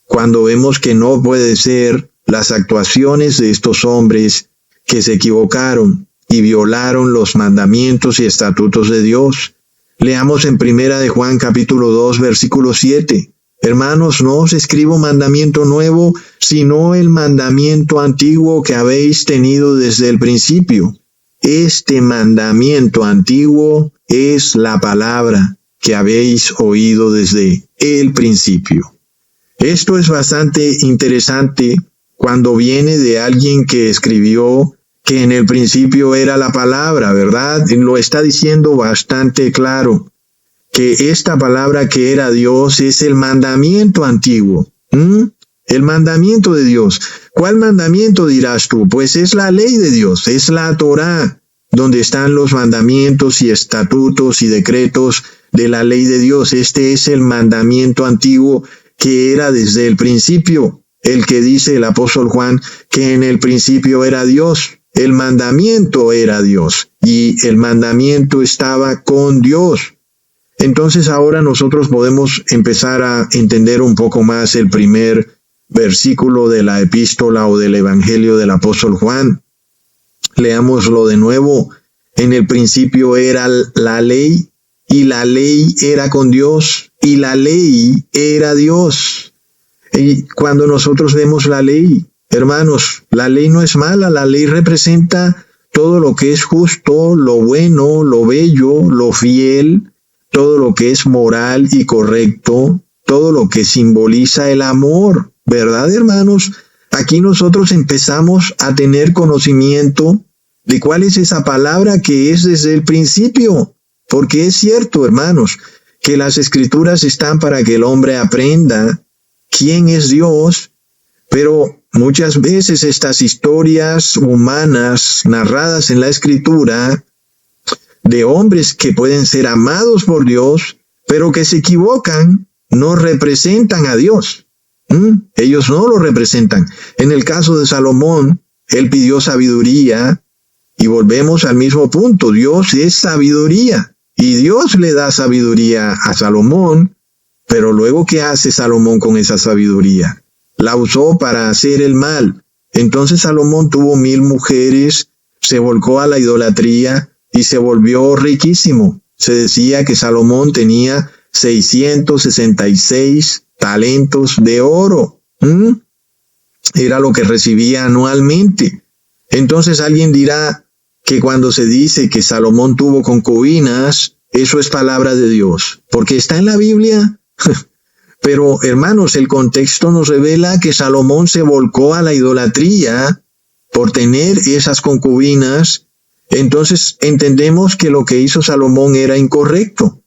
cuando vemos que no puede ser las actuaciones de estos hombres que se equivocaron y violaron los mandamientos y estatutos de Dios. Leamos en Primera de Juan capítulo 2 versículo 7. Hermanos, no os escribo mandamiento nuevo, sino el mandamiento antiguo que habéis tenido desde el principio. Este mandamiento antiguo es la palabra que habéis oído desde el principio. Esto es bastante interesante cuando viene de alguien que escribió que en el principio era la palabra, ¿verdad? Lo está diciendo bastante claro, que esta palabra que era Dios es el mandamiento antiguo. El mandamiento de Dios. ¿Cuál mandamiento dirás tú? Pues es la ley de Dios, es la Torá, donde están los mandamientos y estatutos y decretos de la ley de Dios. Este es el mandamiento antiguo que era desde el principio, el que dice el apóstol Juan que en el principio era Dios. El mandamiento era Dios y el mandamiento estaba con Dios. Entonces ahora nosotros podemos empezar a entender un poco más el primer versículo de la epístola o del evangelio del apóstol Juan. Leámoslo de nuevo. En el principio era la ley, y la ley era con Dios, y la ley era Dios. Y cuando nosotros vemos la ley, hermanos, la ley no es mala, la ley representa todo lo que es justo, lo bueno, lo bello, lo fiel, todo lo que es moral y correcto, todo lo que simboliza el amor, ¿verdad, hermanos? Aquí nosotros empezamos a tener conocimiento de cuál es esa palabra que es desde el principio, porque es cierto, hermanos, que las escrituras están para que el hombre aprenda quién es Dios, pero muchas veces estas historias humanas narradas en la escritura de hombres que pueden ser amados por Dios, pero que se equivocan, no representan a Dios. Ellos no lo representan. En el caso de Salomón, él pidió sabiduría, y volvemos al mismo punto. Dios es sabiduría, y Dios le da sabiduría a Salomón, pero luego, ¿qué hace Salomón con esa sabiduría? La usó para hacer el mal. Entonces Salomón tuvo 1000 mujeres, se volcó a la idolatría, y se volvió riquísimo. Se decía que Salomón tenía 666 talentos de oro. Era lo que recibía anualmente. Entonces alguien dirá que cuando se dice que Salomón tuvo concubinas, eso es palabra de Dios, porque está en la Biblia. Pero, hermanos, el contexto nos revela que Salomón se volcó a la idolatría por tener esas concubinas. Entonces entendemos que lo que hizo Salomón era incorrecto.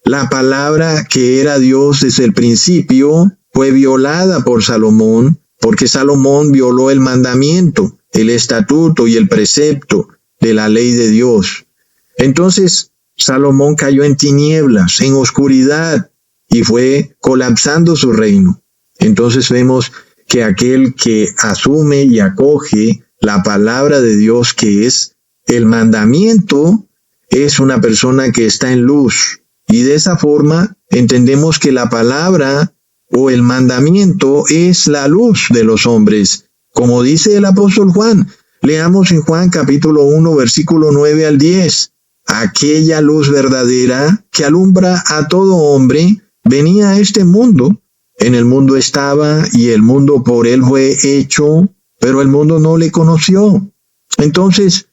La palabra que era Dios desde el principio fue violada por Salomón, porque Salomón violó el mandamiento, el estatuto y el precepto de la ley de Dios. Entonces Salomón cayó en tinieblas, en oscuridad, y fue colapsando su reino. Entonces vemos que aquel que asume y acoge la palabra de Dios, que es el mandamiento, es una persona que está en luz. Y de esa forma entendemos que la palabra o el mandamiento es la luz de los hombres, como dice el apóstol Juan. Leamos en Juan capítulo 1, versículo 9 al 10. Aquella luz verdadera que alumbra a todo hombre venía a este mundo. En el mundo estaba y el mundo por él fue hecho, pero el mundo no le conoció. Entonces,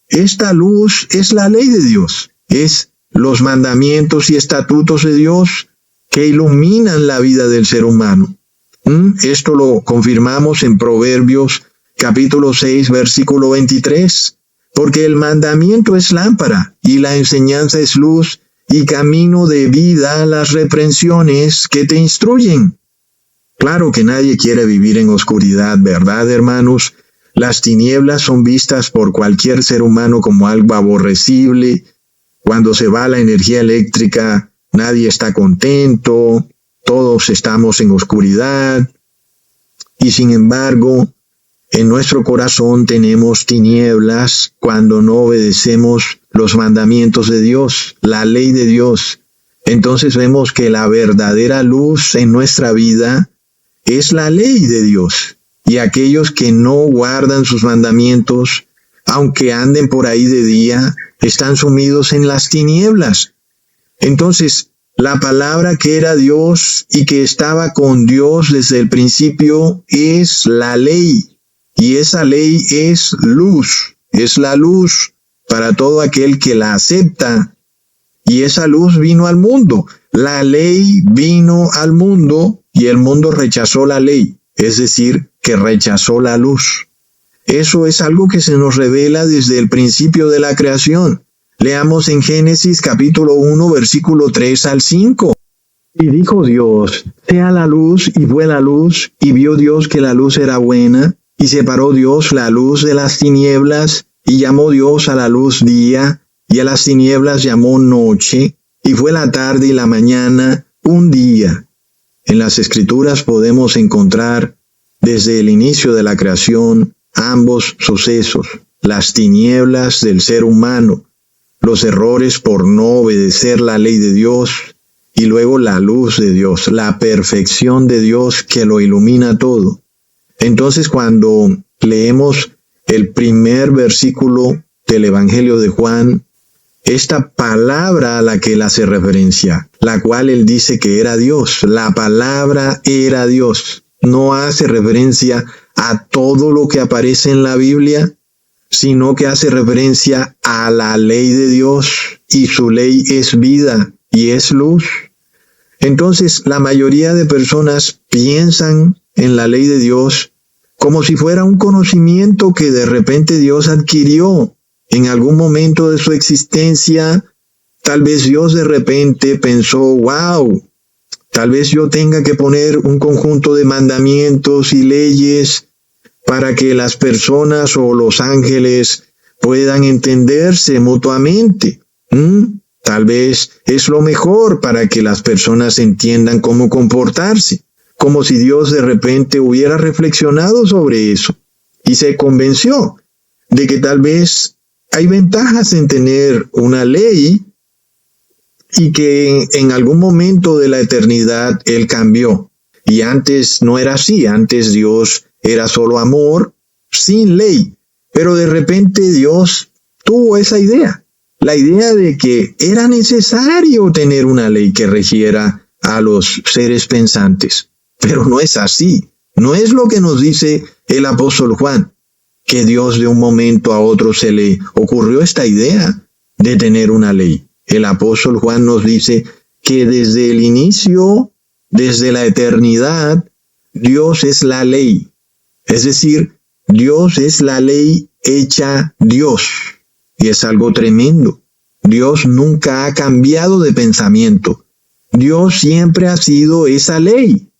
esta luz es la ley de Dios, es los mandamientos y estatutos de Dios que iluminan la vida del ser humano. Esto lo confirmamos en Proverbios capítulo 6, versículo 23. Porque el mandamiento es lámpara y la enseñanza es luz y camino de vida las reprensiones que te instruyen. Claro que nadie quiere vivir en oscuridad, ¿verdad, hermanos? Las tinieblas son vistas por cualquier ser humano como algo aborrecible. Cuando se va la energía eléctrica, nadie está contento, todos estamos en oscuridad. Y sin embargo, en nuestro corazón tenemos tinieblas cuando no obedecemos los mandamientos de Dios, la ley de Dios. Entonces vemos que la verdadera luz en nuestra vida es la ley de Dios. Y aquellos que no guardan sus mandamientos, aunque anden por ahí de día, están sumidos en las tinieblas. Entonces, la palabra que era Dios y que estaba con Dios desde el principio es la ley. Y esa ley es luz, es la luz para todo aquel que la acepta. Y esa luz vino al mundo. La ley vino al mundo y el mundo rechazó la ley, es decir, que rechazó la luz. Eso es algo que se nos revela desde el principio de la creación. Leamos en Génesis capítulo 1, versículo 3 al 5. Y dijo Dios, sea la luz, y fue la luz, y vio Dios que la luz era buena. Y separó Dios la luz de las tinieblas, y llamó Dios a la luz día, y a las tinieblas llamó noche, y fue la tarde y la mañana un día. En las Escrituras podemos encontrar desde el inicio de la creación ambos sucesos, las tinieblas del ser humano, los errores por no obedecer la ley de Dios, y luego la luz de Dios, la perfección de Dios que lo ilumina todo. Entonces, cuando leemos el primer versículo del Evangelio de Juan, esta palabra a la que él hace referencia, la cual él dice que era Dios, la palabra era Dios, no hace referencia a todo lo que aparece en la Biblia, sino que hace referencia a la ley de Dios, y su ley es vida y es luz. Entonces, la mayoría de personas piensan en la ley de Dios como si fuera un conocimiento que de repente Dios adquirió en algún momento de su existencia. Tal vez Dios de repente pensó, wow, tal vez yo tenga que poner un conjunto de mandamientos y leyes para que las personas o los ángeles puedan entenderse mutuamente. Tal vez es lo mejor para que las personas entiendan cómo comportarse. Como si Dios de repente hubiera reflexionado sobre eso y se convenció de que tal vez hay ventajas en tener una ley y que en algún momento de la eternidad Él cambió. Y antes no era así, antes Dios era solo amor, sin ley. Pero de repente Dios tuvo esa idea, la idea de que era necesario tener una ley que regiera a los seres pensantes. Pero no es así. No es lo que nos dice el apóstol Juan, que Dios de un momento a otro se le ocurrió esta idea de tener una ley. El apóstol Juan nos dice que desde el inicio, desde la eternidad, Dios es la ley. Es decir, Dios es la ley hecha Dios. Y es algo tremendo. Dios nunca ha cambiado de pensamiento. Dios siempre ha sido esa ley.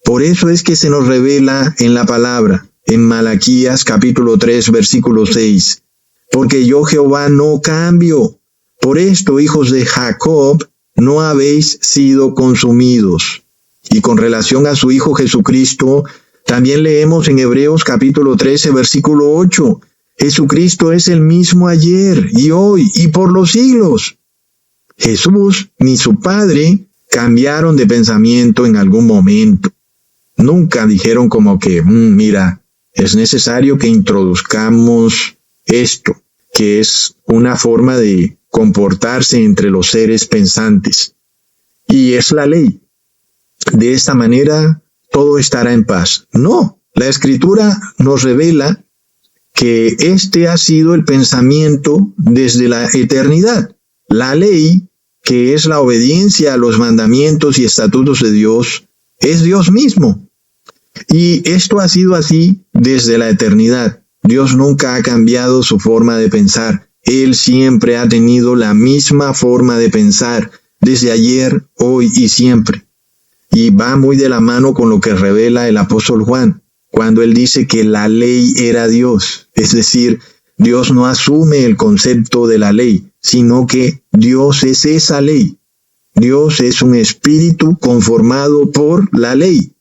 Por eso es que se nos revela en la palabra, en Malaquías capítulo 3, versículo 6. Porque yo Jehová no cambio. Por esto, hijos de Jacob, no habéis sido consumidos. Y con relación a su Hijo Jesucristo, también leemos en Hebreos capítulo 13, versículo 8. Jesucristo es el mismo ayer y hoy y por los siglos. Jesús, ni su Padre, cambiaron de pensamiento en algún momento. Nunca dijeron como que, mira, es necesario que introduzcamos esto, que es una forma de comportarse entre los seres pensantes. Y es la ley. De esta manera, todo estará en paz. No, la Escritura nos revela que este ha sido el pensamiento desde la eternidad. La ley, que es la obediencia a los mandamientos y estatutos de Dios, es Dios mismo. Y esto ha sido así desde la eternidad. Dios nunca ha cambiado su forma de pensar. Él siempre ha tenido la misma forma de pensar, desde ayer, hoy y siempre. Y va muy de la mano con lo que revela el apóstol Juan, cuando él dice que la ley era Dios. Es decir, Dios no asume el concepto de la ley, sino que Dios es esa ley. Dios es un espíritu conformado por la ley.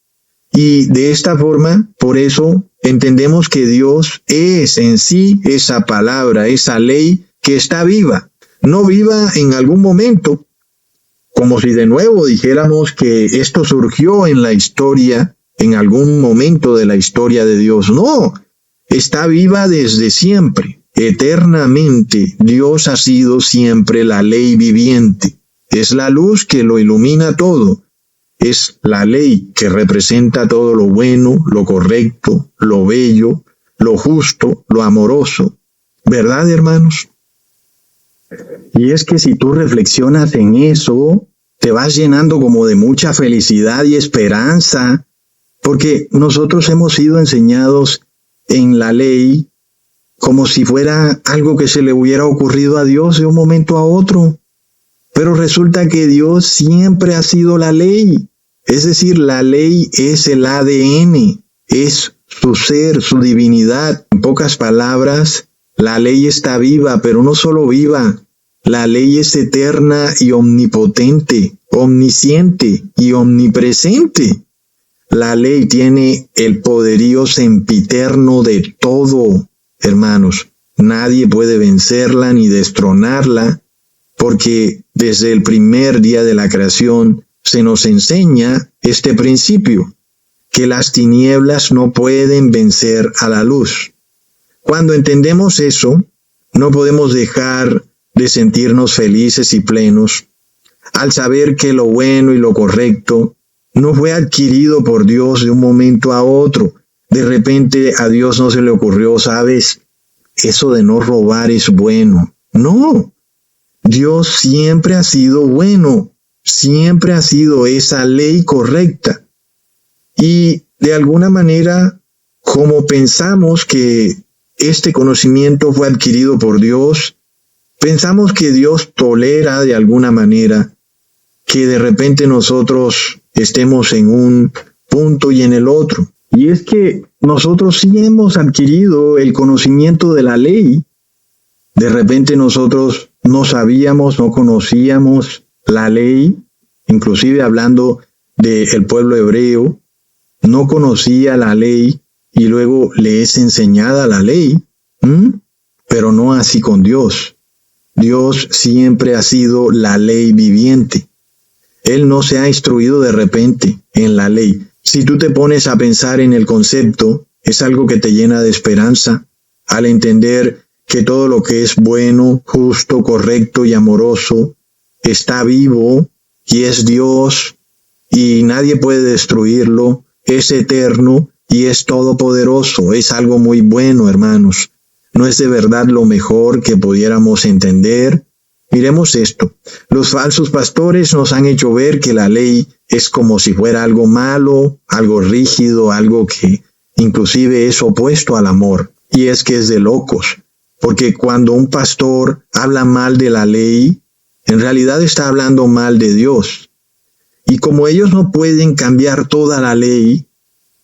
Y de esta forma, por eso, entendemos que Dios es en sí esa palabra, esa ley que está viva. No viva en algún momento, como si de nuevo dijéramos que esto surgió en la historia, en algún momento de la historia de Dios. No, está viva desde siempre. Eternamente, Dios ha sido siempre la ley viviente. Es la luz que lo ilumina todo. Es la ley que representa todo lo bueno, lo correcto, lo bello, lo justo, lo amoroso. ¿Verdad, hermanos? Y es que si tú reflexionas en eso, te vas llenando como de mucha felicidad y esperanza, porque nosotros hemos sido enseñados en la ley como si fuera algo que se le hubiera ocurrido a Dios de un momento a otro. Pero resulta que Dios siempre ha sido la ley. Es decir, la ley es el ADN, es su ser, su divinidad. En pocas palabras, la ley está viva, pero no solo viva. La ley es eterna y omnipotente, omnisciente y omnipresente. La ley tiene el poderío sempiterno de todo, hermanos. Nadie puede vencerla ni destronarla, porque desde el primer día de la creación se nos enseña este principio, que las tinieblas no pueden vencer a la luz. Cuando entendemos eso, no podemos dejar de sentirnos felices y plenos al saber que lo bueno y lo correcto no fue adquirido por Dios de un momento a otro. De repente a Dios no se le ocurrió, ¿sabes? Eso de no robar es bueno. No, Dios siempre ha sido bueno, siempre ha sido esa ley correcta. Y de alguna manera, como pensamos que este conocimiento fue adquirido por Dios, pensamos que Dios tolera de alguna manera que de repente nosotros estemos en un punto y en el otro. Y es que nosotros sí hemos adquirido el conocimiento de la ley. De repente nosotros no sabíamos, no conocíamos la ley, inclusive hablando del pueblo hebreo, no conocía la ley y luego le es enseñada la ley, pero no así con Dios. Dios siempre ha sido la ley viviente. Él no se ha instruido de repente en la ley. Si tú te pones a pensar en el concepto, es algo que te llena de esperanza al entender que todo lo que es bueno, justo, correcto y amoroso está vivo y es Dios y nadie puede destruirlo, es eterno y es todopoderoso. Es algo muy bueno, hermanos. ¿No es de verdad lo mejor que pudiéramos entender? Miremos esto. Los falsos pastores nos han hecho ver que la ley es como si fuera algo malo, algo rígido, algo que inclusive es opuesto al amor. Y es que es de locos, porque cuando un pastor habla mal de la ley, en realidad está hablando mal de Dios. Y como ellos no pueden cambiar toda la ley,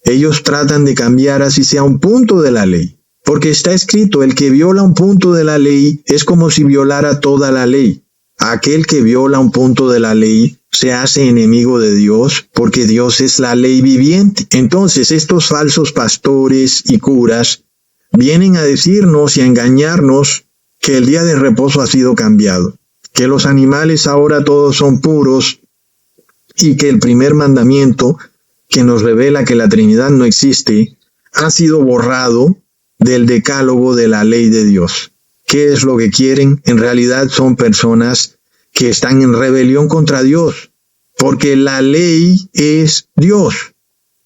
ellos tratan de cambiar así sea un punto de la ley. Porque está escrito, el que viola un punto de la ley es como si violara toda la ley. Aquel que viola un punto de la ley se hace enemigo de Dios, porque Dios es la ley viviente. Entonces estos falsos pastores y curas vienen a decirnos y a engañarnos que el día de reposo ha sido cambiado, que los animales ahora todos son puros y que el primer mandamiento, que nos revela que la Trinidad no existe, ha sido borrado del decálogo de la ley de Dios. ¿Qué es lo que quieren? En realidad son personas que están en rebelión contra Dios, porque la ley es Dios.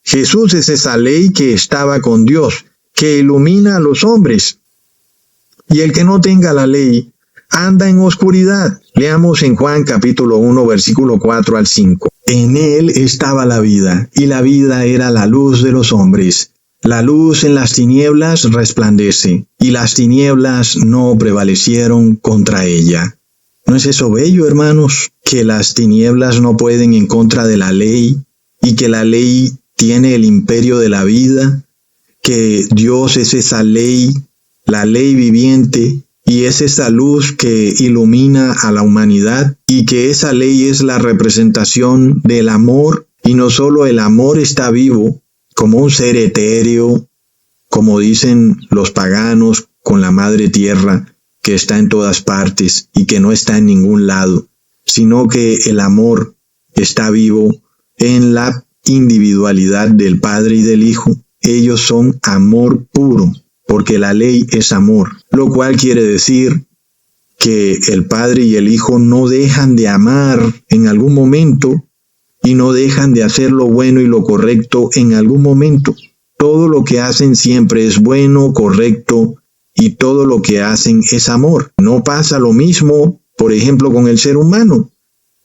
Jesús es esa ley que estaba con Dios, que ilumina a los hombres. Y el que no tenga la ley anda en oscuridad. Leamos en Juan capítulo 1, versículo 4 al 5. En él estaba la vida, y la vida era la luz de los hombres. La luz en las tinieblas resplandece, y las tinieblas no prevalecieron contra ella. ¿No es eso bello, hermanos? Que las tinieblas no pueden en contra de la ley, y que la ley tiene el imperio de la vida, que Dios es esa ley, la ley viviente, y es esa luz que ilumina a la humanidad, y que esa ley es la representación del amor, y no solo el amor está vivo, como un ser etéreo, como dicen los paganos, con la madre tierra, que está en todas partes y que no está en ningún lado, sino que el amor está vivo en la individualidad del Padre y del Hijo. Ellos son amor puro, porque la ley es amor, lo cual quiere decir que el Padre y el Hijo no dejan de amar en algún momento, y no dejan de hacer lo bueno y lo correcto en algún momento. Todo lo que hacen siempre es bueno, correcto, y todo lo que hacen es amor. No pasa lo mismo, por ejemplo, con el ser humano,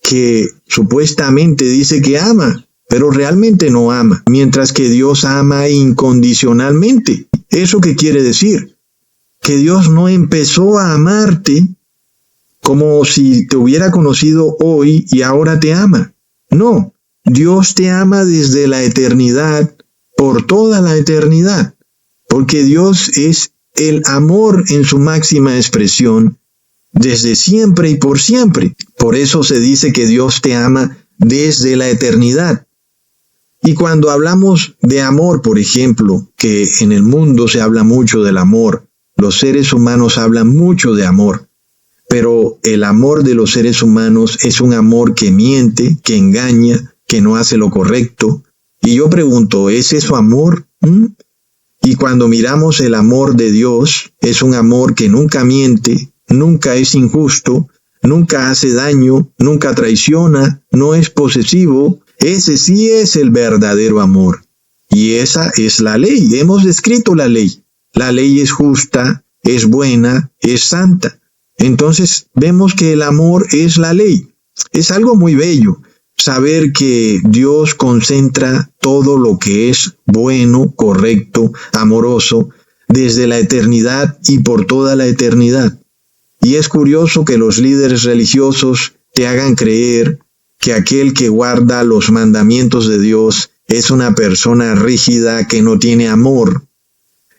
que supuestamente dice que ama, pero realmente no ama, mientras que Dios ama incondicionalmente. ¿Eso qué quiere decir? Que Dios no empezó a amarte como si te hubiera conocido hoy y ahora te ama. No, Dios te ama desde la eternidad, por toda la eternidad, porque Dios es el amor en su máxima expresión, desde siempre y por siempre. Por eso se dice que Dios te ama desde la eternidad. Y cuando hablamos de amor, por ejemplo, que en el mundo se habla mucho del amor, los seres humanos hablan mucho de amor, pero el amor de los seres humanos es un amor que miente, que engaña, que no hace lo correcto. Y yo pregunto, ¿es eso amor? Y cuando miramos el amor de Dios, es un amor que nunca miente, nunca es injusto, nunca hace daño, nunca traiciona, no es posesivo. Ese sí es el verdadero amor. Y esa es la ley. Hemos descrito la ley. La ley es justa, es buena, es santa. Entonces vemos que el amor es la ley. Es algo muy bello saber que Dios concentra todo lo que es bueno, correcto, amoroso, desde la eternidad y por toda la eternidad. Y es curioso que los líderes religiosos te hagan creer que aquel que guarda los mandamientos de Dios es una persona rígida que no tiene amor.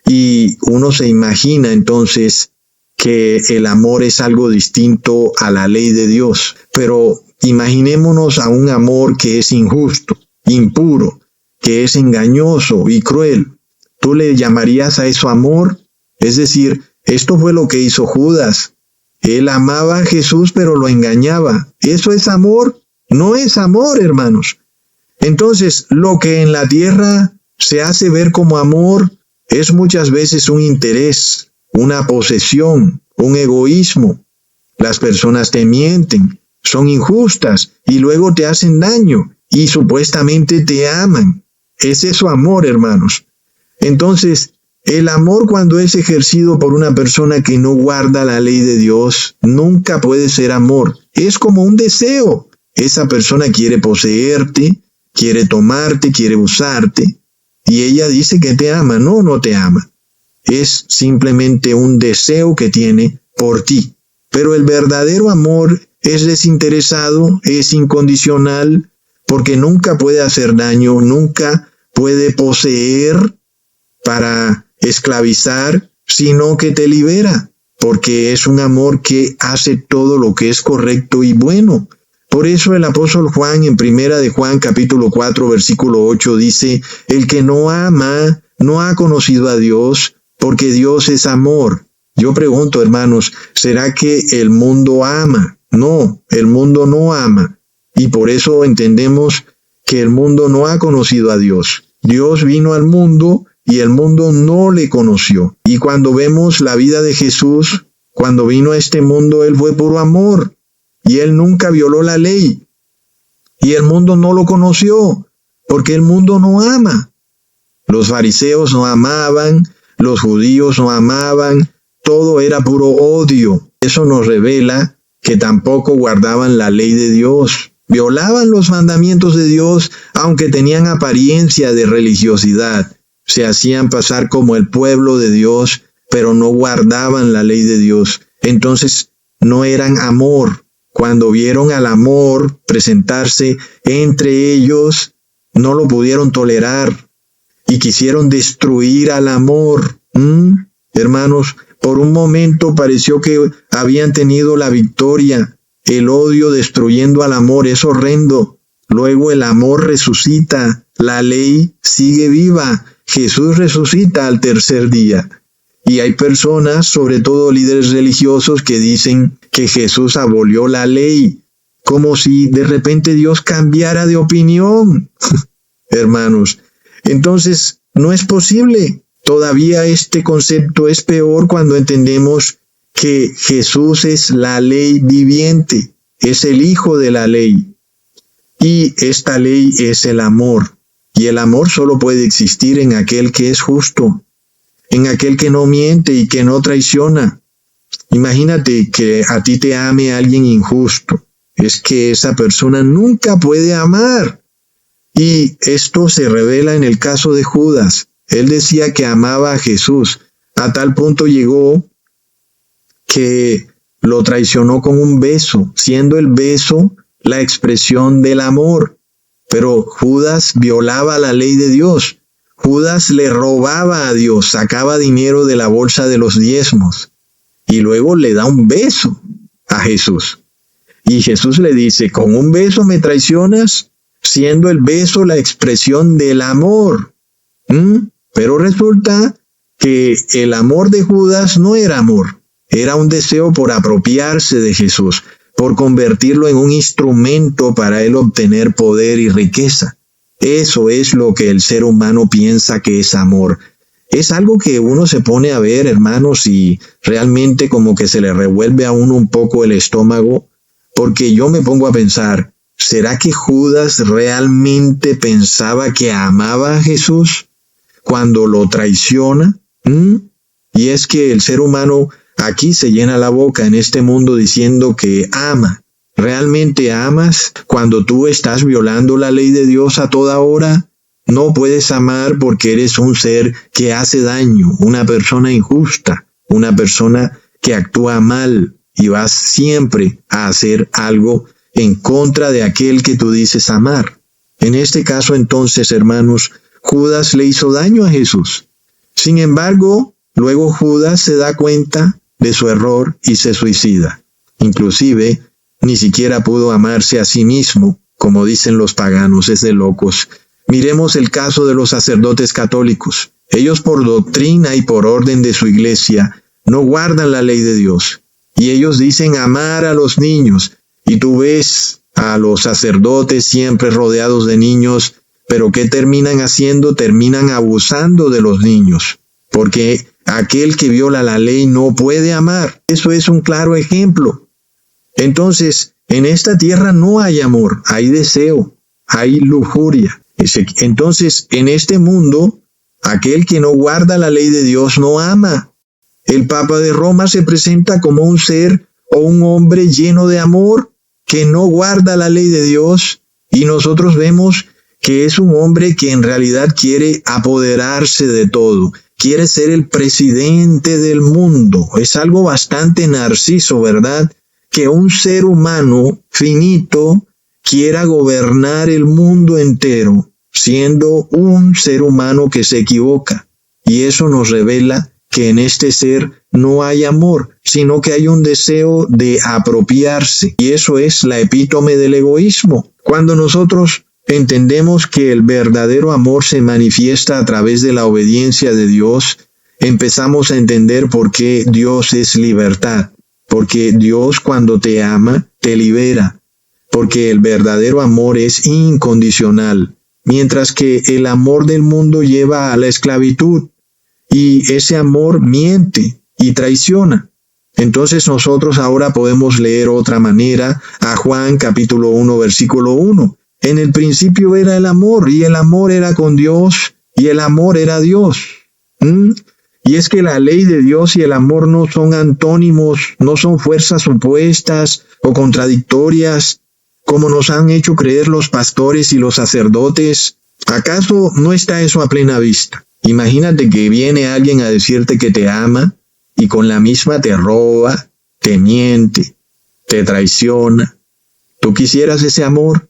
Y uno se imagina entonces que el amor es algo distinto a la ley de Dios. Pero imaginémonos a un amor que es injusto, impuro, que es engañoso y cruel. ¿Tú le llamarías a eso amor? Es decir, esto fue lo que hizo Judas. Él amaba a Jesús, pero lo engañaba. ¿Eso es amor? No es amor, hermanos. Entonces, lo que en la tierra se hace ver como amor es muchas veces un interés, una posesión, un egoísmo. Las personas te mienten, son injustas y luego te hacen daño y supuestamente te aman. ¿Es eso amor, hermanos? Entonces, el amor cuando es ejercido por una persona que no guarda la ley de Dios, nunca puede ser amor. Es como un deseo. Esa persona quiere poseerte, quiere tomarte, quiere usarte, y ella dice que te ama. No, no te ama. Es simplemente un deseo que tiene por ti. Pero el verdadero amor es desinteresado, es incondicional, porque nunca puede hacer daño, nunca puede poseer para esclavizar, sino que te libera, porque es un amor que hace todo lo que es correcto y bueno. Por eso el apóstol Juan en 1 de Juan capítulo 4 versículo 8 dice, el que no ama no ha conocido a Dios, porque Dios es amor. Yo pregunto, hermanos, ¿será que el mundo ama? No, el mundo no ama. Y por eso entendemos que el mundo no ha conocido a Dios. Dios vino al mundo y el mundo no le conoció. Y cuando vemos la vida de Jesús, cuando vino a este mundo, Él fue puro amor. Y Él nunca violó la ley. Y el mundo no lo conoció, porque el mundo no ama. Los fariseos no amaban, los judíos no amaban, todo era puro odio. Eso nos revela que tampoco guardaban la ley de Dios. Violaban los mandamientos de Dios, aunque tenían apariencia de religiosidad. Se hacían pasar como el pueblo de Dios, pero no guardaban la ley de Dios. Entonces no eran amor. Cuando vieron al amor presentarse entre ellos, no lo pudieron tolerar y quisieron destruir al amor. Hermanos, por un momento pareció que habían tenido la victoria. El odio destruyendo al amor es horrendo. Luego el amor resucita, la ley sigue viva. Jesús resucita al tercer día. Y hay personas, sobre todo líderes religiosos, que dicen que Jesús abolió la ley, como si de repente Dios cambiara de opinión. Hermanos, entonces no es posible. Todavía este concepto es peor cuando entendemos que Jesús es la ley viviente, es el Hijo de la ley. Y esta ley es el amor. Y el amor solo puede existir en aquel que es justo, en aquel que no miente y que no traiciona. Imagínate que a ti te ame alguien injusto. Es que esa persona nunca puede amar. Y esto se revela en el caso de Judas. Él decía que amaba a Jesús. A tal punto llegó que lo traicionó con un beso, siendo el beso la expresión del amor. Pero Judas violaba la ley de Dios. Judas le robaba a Dios, sacaba dinero de la bolsa de los diezmos y luego le da un beso a Jesús. Y Jesús le dice, ¿con un beso me traicionas? Siendo el beso la expresión del amor. Pero resulta que el amor de Judas no era amor, era un deseo por apropiarse de Jesús, por convertirlo en un instrumento para él obtener poder y riqueza. Eso es lo que el ser humano piensa que es amor. Es algo que uno se pone a ver, hermanos, y realmente como que se le revuelve a uno un poco el estómago, porque yo me pongo a pensar, ¿será que Judas realmente pensaba que amaba a Jesús cuando lo traiciona? Y es que el ser humano aquí se llena la boca en este mundo diciendo que ama. ¿Realmente amas cuando tú estás violando la ley de Dios a toda hora? No puedes amar porque eres un ser que hace daño, una persona injusta, una persona que actúa mal y vas siempre a hacer algo en contra de aquel que tú dices amar. En este caso entonces, hermanos, Judas le hizo daño a Jesús. Sin embargo, luego Judas se da cuenta de su error y se suicida. Inclusive, ni siquiera pudo amarse a sí mismo, como dicen los paganos, es de locos. Miremos el caso de los sacerdotes católicos. Ellos por doctrina y por orden de su iglesia no guardan la ley de Dios. Y ellos dicen amar a los niños. Y tú ves a los sacerdotes siempre rodeados de niños, pero ¿qué terminan haciendo? Terminan abusando de los niños. Porque aquel que viola la ley no puede amar. Eso es un claro ejemplo. Entonces, en esta tierra no hay amor, hay deseo, hay lujuria. Entonces, en este mundo, aquel que no guarda la ley de Dios no ama. El Papa de Roma se presenta como un ser o un hombre lleno de amor que no guarda la ley de Dios, y nosotros vemos que es un hombre que en realidad quiere apoderarse de todo, quiere ser el presidente del mundo. Es algo bastante narciso, ¿verdad? Que un ser humano finito quiera gobernar el mundo entero, siendo un ser humano que se equivoca. Y eso nos revela que en este ser no hay amor, sino que hay un deseo de apropiarse. Y eso es la epítome del egoísmo. Cuando nosotros entendemos que el verdadero amor se manifiesta a través de la obediencia de Dios, empezamos a entender por qué Dios es libertad. Porque Dios cuando te ama, te libera. porque el verdadero amor es incondicional, mientras que el amor del mundo lleva a la esclavitud, y ese amor miente y traiciona. Entonces nosotros ahora podemos leer otra manera a Juan capítulo 1 versículo 1. En el principio era el amor, y el amor era con Dios, y el amor era Dios. Y es que la ley de Dios y el amor no son antónimos, no son fuerzas opuestas o contradictorias, como nos han hecho creer los pastores y los sacerdotes. ¿Acaso no está eso a plena vista? Imagínate que viene alguien a decirte que te ama, y con la misma te roba, te miente, te traiciona. ¿Tú quisieras ese amor?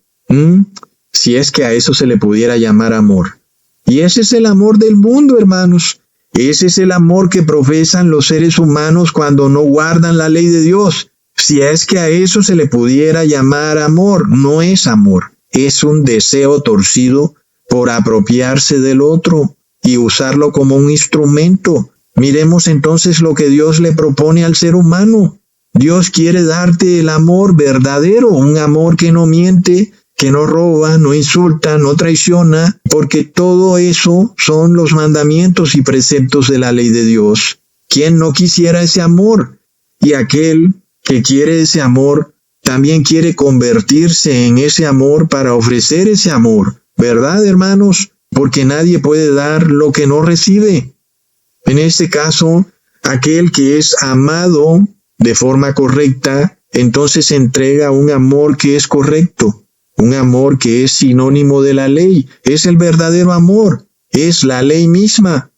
Si es que a eso se le pudiera llamar amor. Y ese es el amor del mundo, hermanos. Ese es el amor que profesan los seres humanos cuando no guardan la ley de Dios. Si es que a eso se le pudiera llamar amor, no es amor. Es un deseo torcido por apropiarse del otro y usarlo como un instrumento. Miremos entonces lo que Dios le propone al ser humano. Dios quiere darte el amor verdadero, un amor que no miente, que no roba, no insulta, no traiciona, porque todo eso son los mandamientos y preceptos de la ley de Dios. ¿Quién no quisiera ese amor? Y aquel que quiere ese amor también quiere convertirse en ese amor para ofrecer ese amor, ¿verdad, hermanos? Porque nadie puede dar lo que no recibe. En este caso, aquel que es amado de forma correcta, entonces entrega un amor que es correcto, un amor que es sinónimo de la ley, es el verdadero amor, es la ley misma.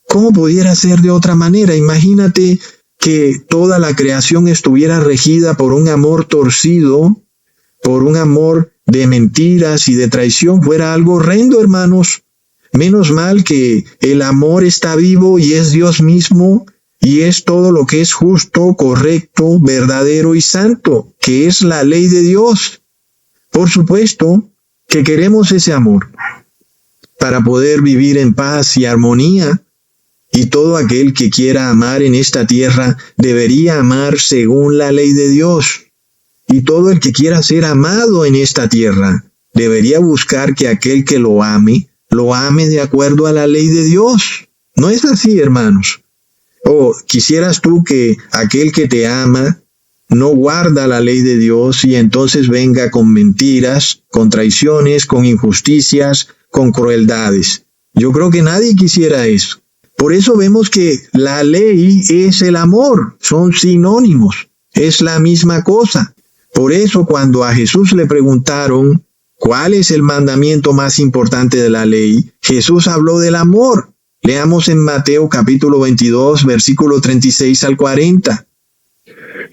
¿Cómo pudiera ser de otra manera? Imagínate que toda la creación estuviera regida por un amor torcido, por un amor de mentiras y de traición. Fuera algo horrendo, hermanos. Menos mal que el amor está vivo y es Dios mismo, y es todo lo que es justo, correcto, verdadero y santo, que es la ley de Dios. Por supuesto que queremos ese amor para poder vivir en paz y armonía, y todo aquel que quiera amar en esta tierra debería amar según la ley de Dios. Y todo el que quiera ser amado en esta tierra debería buscar que aquel que lo ame de acuerdo a la ley de Dios. ¿No es así, hermanos? ¿O quisieras tú que aquel que te ama no guarda la ley de Dios y entonces venga con mentiras, con traiciones, con injusticias, con crueldades? Yo creo que nadie quisiera eso. Por eso vemos que la ley es el amor, son sinónimos, es la misma cosa. Por eso cuando a Jesús le preguntaron ¿cuál es el mandamiento más importante de la ley? Jesús habló del amor. Leamos en Mateo capítulo 22, versículo 36 al 40.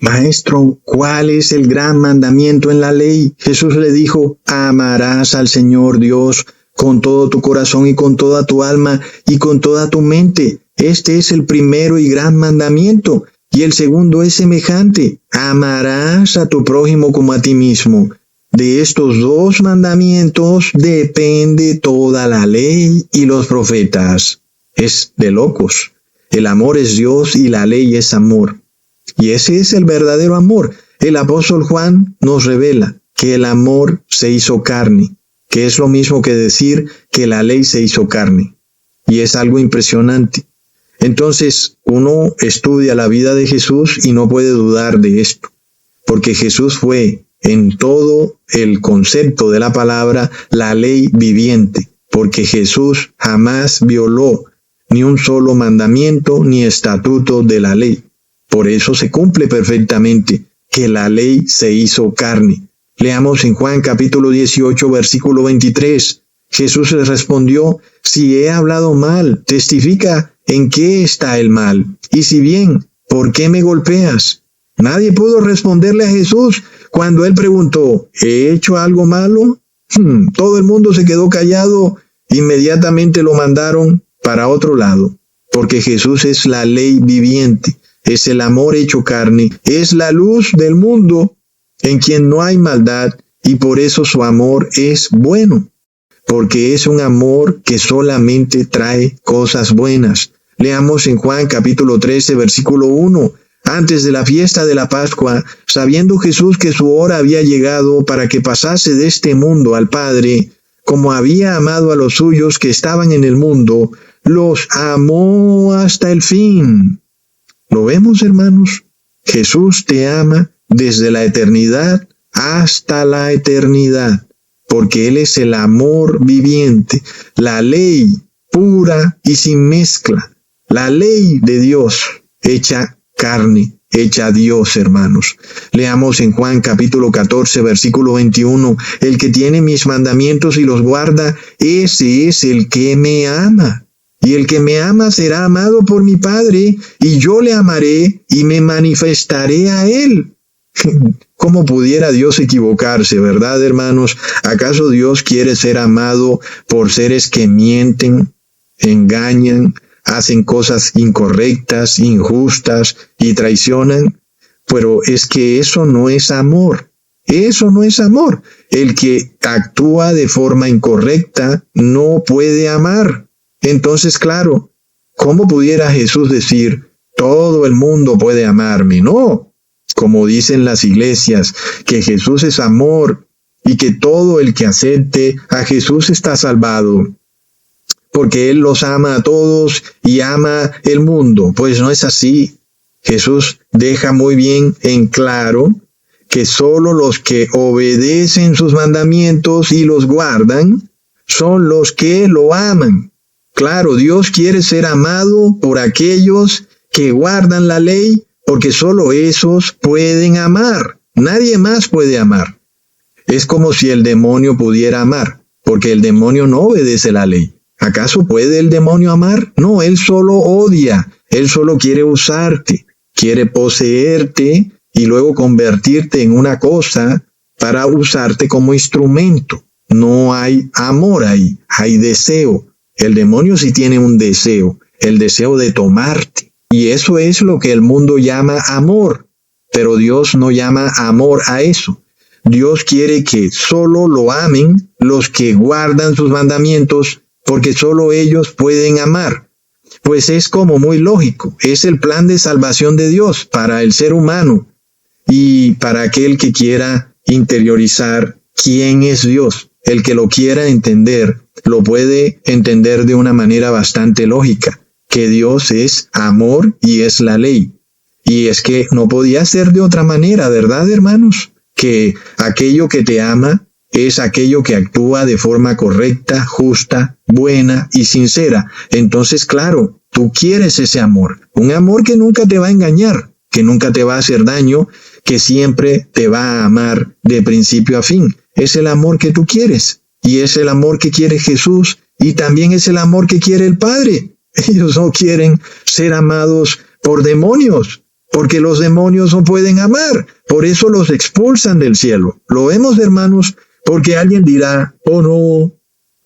Maestro, ¿cuál es el gran mandamiento en la ley? Jesús le dijo, amarás al Señor Dios con todo tu corazón y con toda tu alma y con toda tu mente. Este es el primero y gran mandamiento. Y el segundo es semejante, amarás a tu prójimo como a ti mismo. De estos dos mandamientos depende toda la ley y los profetas. Es de locos. El amor es Dios y la ley es amor. Y ese es el verdadero amor. El apóstol Juan nos revela que el amor se hizo carne, que es lo mismo que decir que la ley se hizo carne. Y es algo impresionante. Entonces, uno estudia la vida de Jesús y no puede dudar de esto, porque Jesús fue en todo el concepto de la palabra la ley viviente, porque Jesús jamás violó ni un solo mandamiento ni estatuto de la ley. Por eso se cumple perfectamente que la ley se hizo carne. Leamos en Juan capítulo 18, versículo 23. Jesús les respondió, si he hablado mal, testifica en qué está el mal. Y si bien, ¿por qué me golpeas? Nadie pudo responderle a Jesús cuando él preguntó, ¿he hecho algo malo? Todo el mundo se quedó callado. Inmediatamente lo mandaron para otro lado, porque Jesús es la ley viviente, es el amor hecho carne, es la luz del mundo en quien no hay maldad, y por eso su amor es bueno, porque es un amor que solamente trae cosas buenas. Leamos en Juan capítulo 13, versículo 1. antes de la fiesta de la Pascua, sabiendo Jesús que su hora había llegado para que pasase de este mundo al Padre, como había amado a los suyos que estaban en el mundo, los amó hasta el fin. ¿Lo vemos, hermanos? Jesús te ama desde la eternidad hasta la eternidad, porque Él es el amor viviente, la ley pura y sin mezcla, la ley de Dios hecha carne, hecha Dios, hermanos. Leamos en Juan capítulo 14, versículo 21, el que tiene mis mandamientos y los guarda, ese es el que me ama. Y el que me ama será amado por mi Padre, y yo le amaré y me manifestaré a él. ¿Cómo pudiera Dios equivocarse, verdad, hermanos? ¿Acaso Dios quiere ser amado por seres que mienten, engañan, hacen cosas incorrectas, injustas y traicionan? Pero es que eso no es amor. Eso no es amor. El que actúa de forma incorrecta no puede amar. Entonces, claro, ¿cómo pudiera Jesús decir, todo el mundo puede amarme? No. Como dicen las iglesias, que Jesús es amor y que todo el que acepte a Jesús está salvado, porque Él los ama a todos y ama el mundo. Pues no es así. Jesús deja muy bien en claro que solo los que obedecen sus mandamientos y los guardan son los que lo aman. Claro, Dios quiere ser amado por aquellos que guardan la ley, porque solo esos pueden amar. Nadie más puede amar. Es como si el demonio pudiera amar, porque el demonio no obedece la ley. ¿Acaso puede el demonio amar? No, él solo odia. Él solo quiere usarte, quiere poseerte y luego convertirte en una cosa para usarte como instrumento. No hay amor ahí, hay deseo. El demonio sí tiene un deseo, el deseo de tomarte. Y eso es lo que el mundo llama amor. Pero Dios no llama amor a eso. Dios quiere que solo lo amen los que guardan sus mandamientos, porque solo ellos pueden amar. Pues es como muy lógico. Es el plan de salvación de Dios para el ser humano y para aquel que quiera interiorizar quién es Dios. El que lo quiera entender, lo puede entender de una manera bastante lógica, que Dios es amor y es la ley. Y es que no podía ser de otra manera, ¿verdad, hermanos? Que aquello que te ama es aquello que actúa de forma correcta, justa, buena y sincera. Entonces, claro, tú quieres ese amor, un amor que nunca te va a engañar, que nunca te va a hacer daño, que siempre te va a amar de principio a fin. Es el amor que tú quieres, y es el amor que quiere Jesús, y también es el amor que quiere el Padre. Ellos no quieren ser amados por demonios, porque los demonios no pueden amar. Por eso los expulsan del cielo. Lo vemos, hermanos, porque alguien dirá, oh no,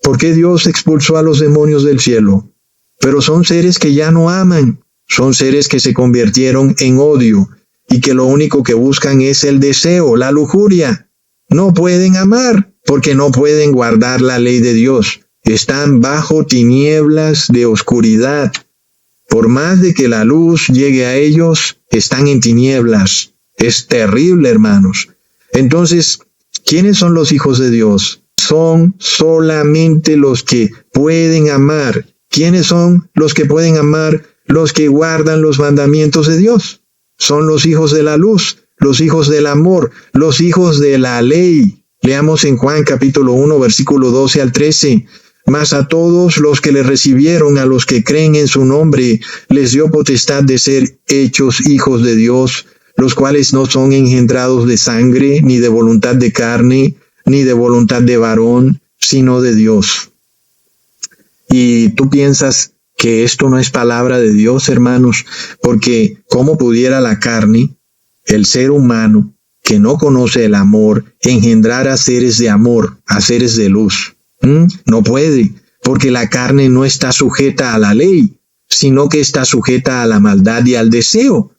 ¿por qué Dios expulsó a los demonios del cielo? Pero son seres que ya no aman, son seres que se convirtieron en odio, y que lo único que buscan es el deseo, la lujuria. No pueden amar, porque no pueden guardar la ley de Dios. Están bajo tinieblas de oscuridad. Por más de que la luz llegue a ellos, están en tinieblas. Es terrible, hermanos. Entonces, ¿quiénes son los hijos de Dios? Son solamente los que pueden amar. ¿Quiénes son los que pueden amar? Los que guardan los mandamientos de Dios. Son los hijos de la luz, los hijos del amor, los hijos de la ley. Leamos en Juan capítulo 1, versículo 12 al 13. Mas a todos los que le recibieron, a los que creen en su nombre, les dio potestad de ser hechos hijos de Dios, los cuales no son engendrados de sangre, ni de voluntad de carne, ni de voluntad de varón, sino de Dios. Y tú piensas que esto no es palabra de Dios, hermanos, porque ¿cómo pudiera la carne, el ser humano, que no conoce el amor, engendrar a seres de amor, a seres de luz? No puede, porque la carne no está sujeta a la ley, sino que está sujeta a la maldad y al deseo.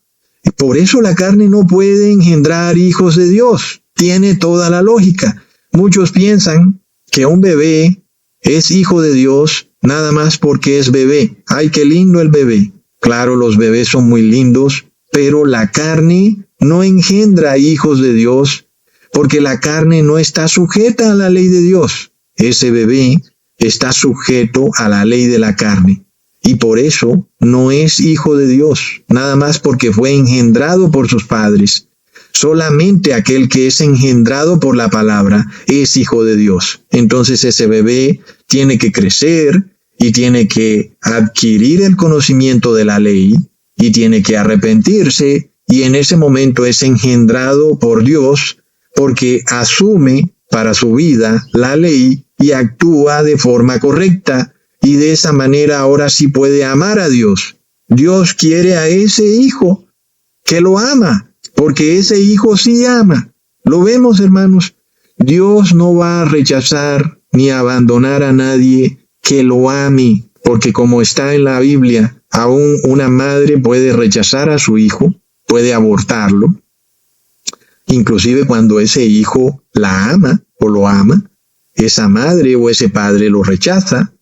Por eso la carne no puede engendrar hijos de Dios. Tiene toda la lógica. Muchos piensan que un bebé es hijo de Dios nada más porque es bebé. ¡Ay, qué lindo el bebé! Claro, los bebés son muy lindos pero la carne no engendra hijos de Dios, porque la carne no está sujeta a la ley de Dios. Ese bebé está sujeto a la ley de la carne, y por eso no es hijo de Dios, nada más porque fue engendrado por sus padres. Solamente aquel que es engendrado por la palabra es hijo de Dios. Entonces ese bebé tiene que crecer y tiene que adquirir el conocimiento de la ley y tiene que arrepentirse, y en ese momento es engendrado por Dios porque asume para su vida la ley y actúa de forma correcta, y de esa manera ahora sí puede amar a Dios. Dios quiere a ese hijo que lo ama, porque ese hijo sí ama. Lo vemos, hermanos. Dios no va a rechazar ni a abandonar a nadie que lo ame, porque como está en la Biblia, aún una madre puede rechazar a su hijo, puede abortarlo, inclusive cuando ese hijo la ama o lo ama, esa madre o ese padre lo rechaza,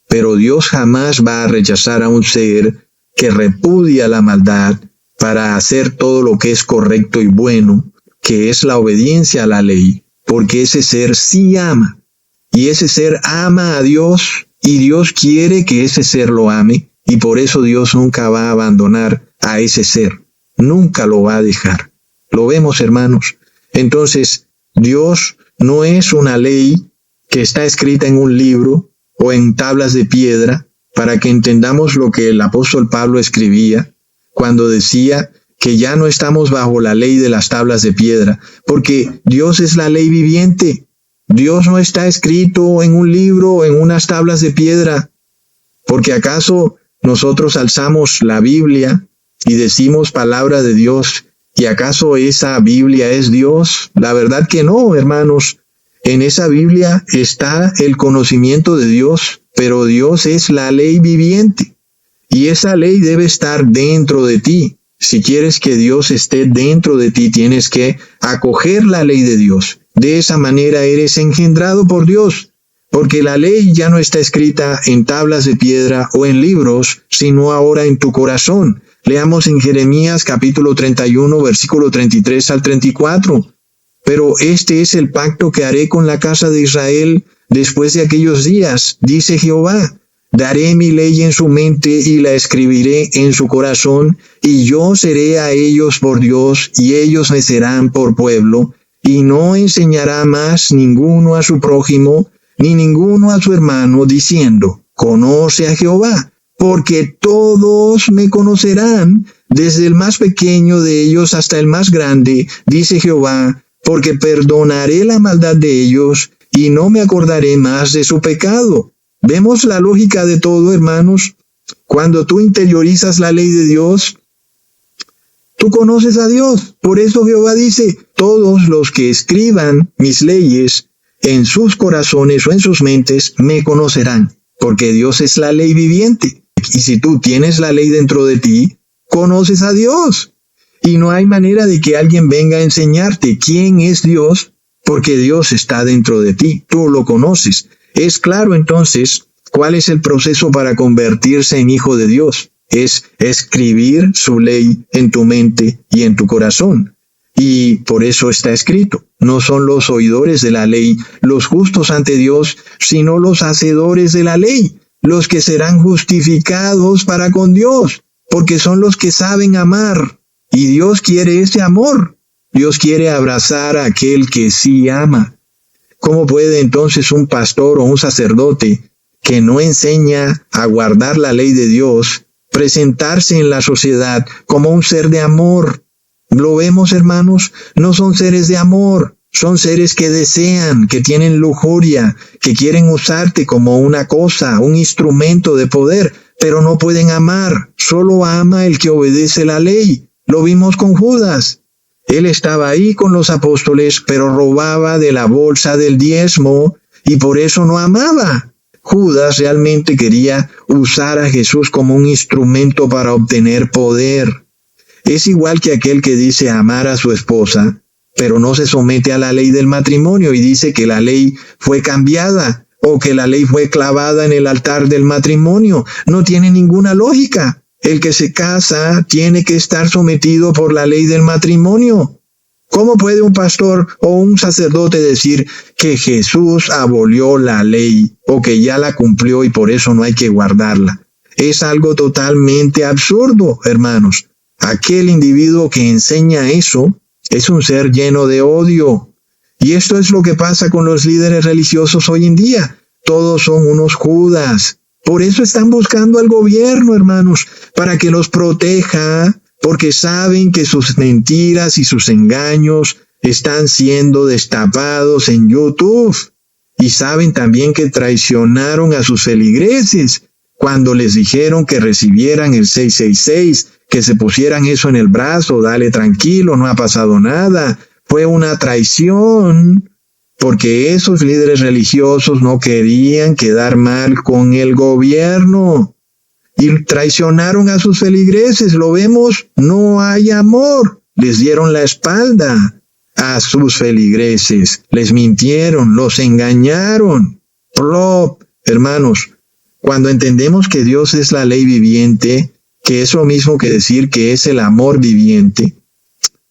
pero Dios jamás va a rechazar a un ser que repudia la maldad para hacer todo lo que es correcto y bueno, que es la obediencia a la ley, porque ese ser sí ama, y ese ser ama a Dios, y Dios quiere que ese ser lo ame, y por eso Dios nunca va a abandonar a ese ser, nunca lo va a dejar. Lo vemos, hermanos. Entonces, Dios no es una ley que está escrita en un libro o en tablas de piedra, para que entendamos lo que el apóstol Pablo escribía cuando decía que ya no estamos bajo la ley de las tablas de piedra, porque Dios es la ley viviente. Dios no está escrito en un libro o en unas tablas de piedra, porque ¿acaso nosotros alzamos la Biblia y decimos palabra de Dios, y acaso esa Biblia es Dios? La verdad que no, hermanos. En esa Biblia está el conocimiento de Dios, pero Dios es la ley viviente, y esa ley debe estar dentro de ti. Si quieres que Dios esté dentro de ti, tienes que acoger la ley de Dios. De esa manera eres engendrado por Dios, porque la ley ya no está escrita en tablas de piedra o en libros, sino ahora en tu corazón. Leamos en Jeremías capítulo 31, versículo 33 al 34. Pero este es el pacto que haré con la casa de Israel después de aquellos días, dice Jehová. Daré mi ley en su mente y la escribiré en su corazón, y yo seré a ellos por Dios, y ellos me serán por pueblo, y no enseñará más ninguno a su prójimo, ni ninguno a su hermano, diciendo, conoce a Jehová, porque todos me conocerán, desde el más pequeño de ellos hasta el más grande, dice Jehová, porque perdonaré la maldad de ellos, y no me acordaré más de su pecado. ¿Vemos la lógica de todo, hermanos? Cuando tú interiorizas la ley de Dios, tú conoces a Dios. Por eso Jehová dice, todos los que escriban mis leyes en sus corazones o en sus mentes me conocerán, porque Dios es la ley viviente. Y si tú tienes la ley dentro de ti, conoces a Dios. Y no hay manera de que alguien venga a enseñarte quién es Dios, porque Dios está dentro de ti. Tú lo conoces. Es claro entonces cuál es el proceso para convertirse en hijo de Dios. Es escribir su ley en tu mente y en tu corazón. Y por eso está escrito, no son los oidores de la ley los justos ante Dios, sino los hacedores de la ley, los que serán justificados para con Dios, porque son los que saben amar. Y Dios quiere ese amor. Dios quiere abrazar a aquel que sí ama. ¿Cómo puede entonces un pastor o un sacerdote que no enseña a guardar la ley de Dios presentarse en la sociedad como un ser de amor? Lo vemos, hermanos, no son seres de amor, son seres que desean, que tienen lujuria, que quieren usarte como una cosa, un instrumento de poder, pero no pueden amar. Solo ama el que obedece la ley. Lo vimos con Judas. Él estaba ahí con los apóstoles, pero robaba de la bolsa del diezmo y por eso no amaba. Judas realmente quería usar a Jesús como un instrumento para obtener poder. Es igual que aquel que dice amar a su esposa, pero no se somete a la ley del matrimonio y dice que la ley fue cambiada o que la ley fue clavada en el altar del matrimonio. No tiene ninguna lógica. El que se casa tiene que estar sometido por la ley del matrimonio. ¿Cómo puede un pastor o un sacerdote decir que Jesús abolió la ley o que ya la cumplió y por eso no hay que guardarla? Es algo totalmente absurdo, hermanos. Aquel individuo que enseña eso es un ser lleno de odio. Y esto es lo que pasa con los líderes religiosos hoy en día. Todos son unos Judas. Por eso están buscando al gobierno, hermanos, para que los proteja, porque saben que sus mentiras y sus engaños están siendo destapados en YouTube. Y saben también que traicionaron a sus feligreses cuando les dijeron que recibieran el 666, que se pusieran eso en el brazo, dale tranquilo, no ha pasado nada. Fue una traición, porque esos líderes religiosos no querían quedar mal con el gobierno. Y traicionaron a sus feligreses, lo vemos, no hay amor. Les dieron la espalda a sus feligreses, les mintieron, los engañaron. Hermanos, cuando entendemos que Dios es la ley viviente, que es lo mismo que decir que es el amor viviente,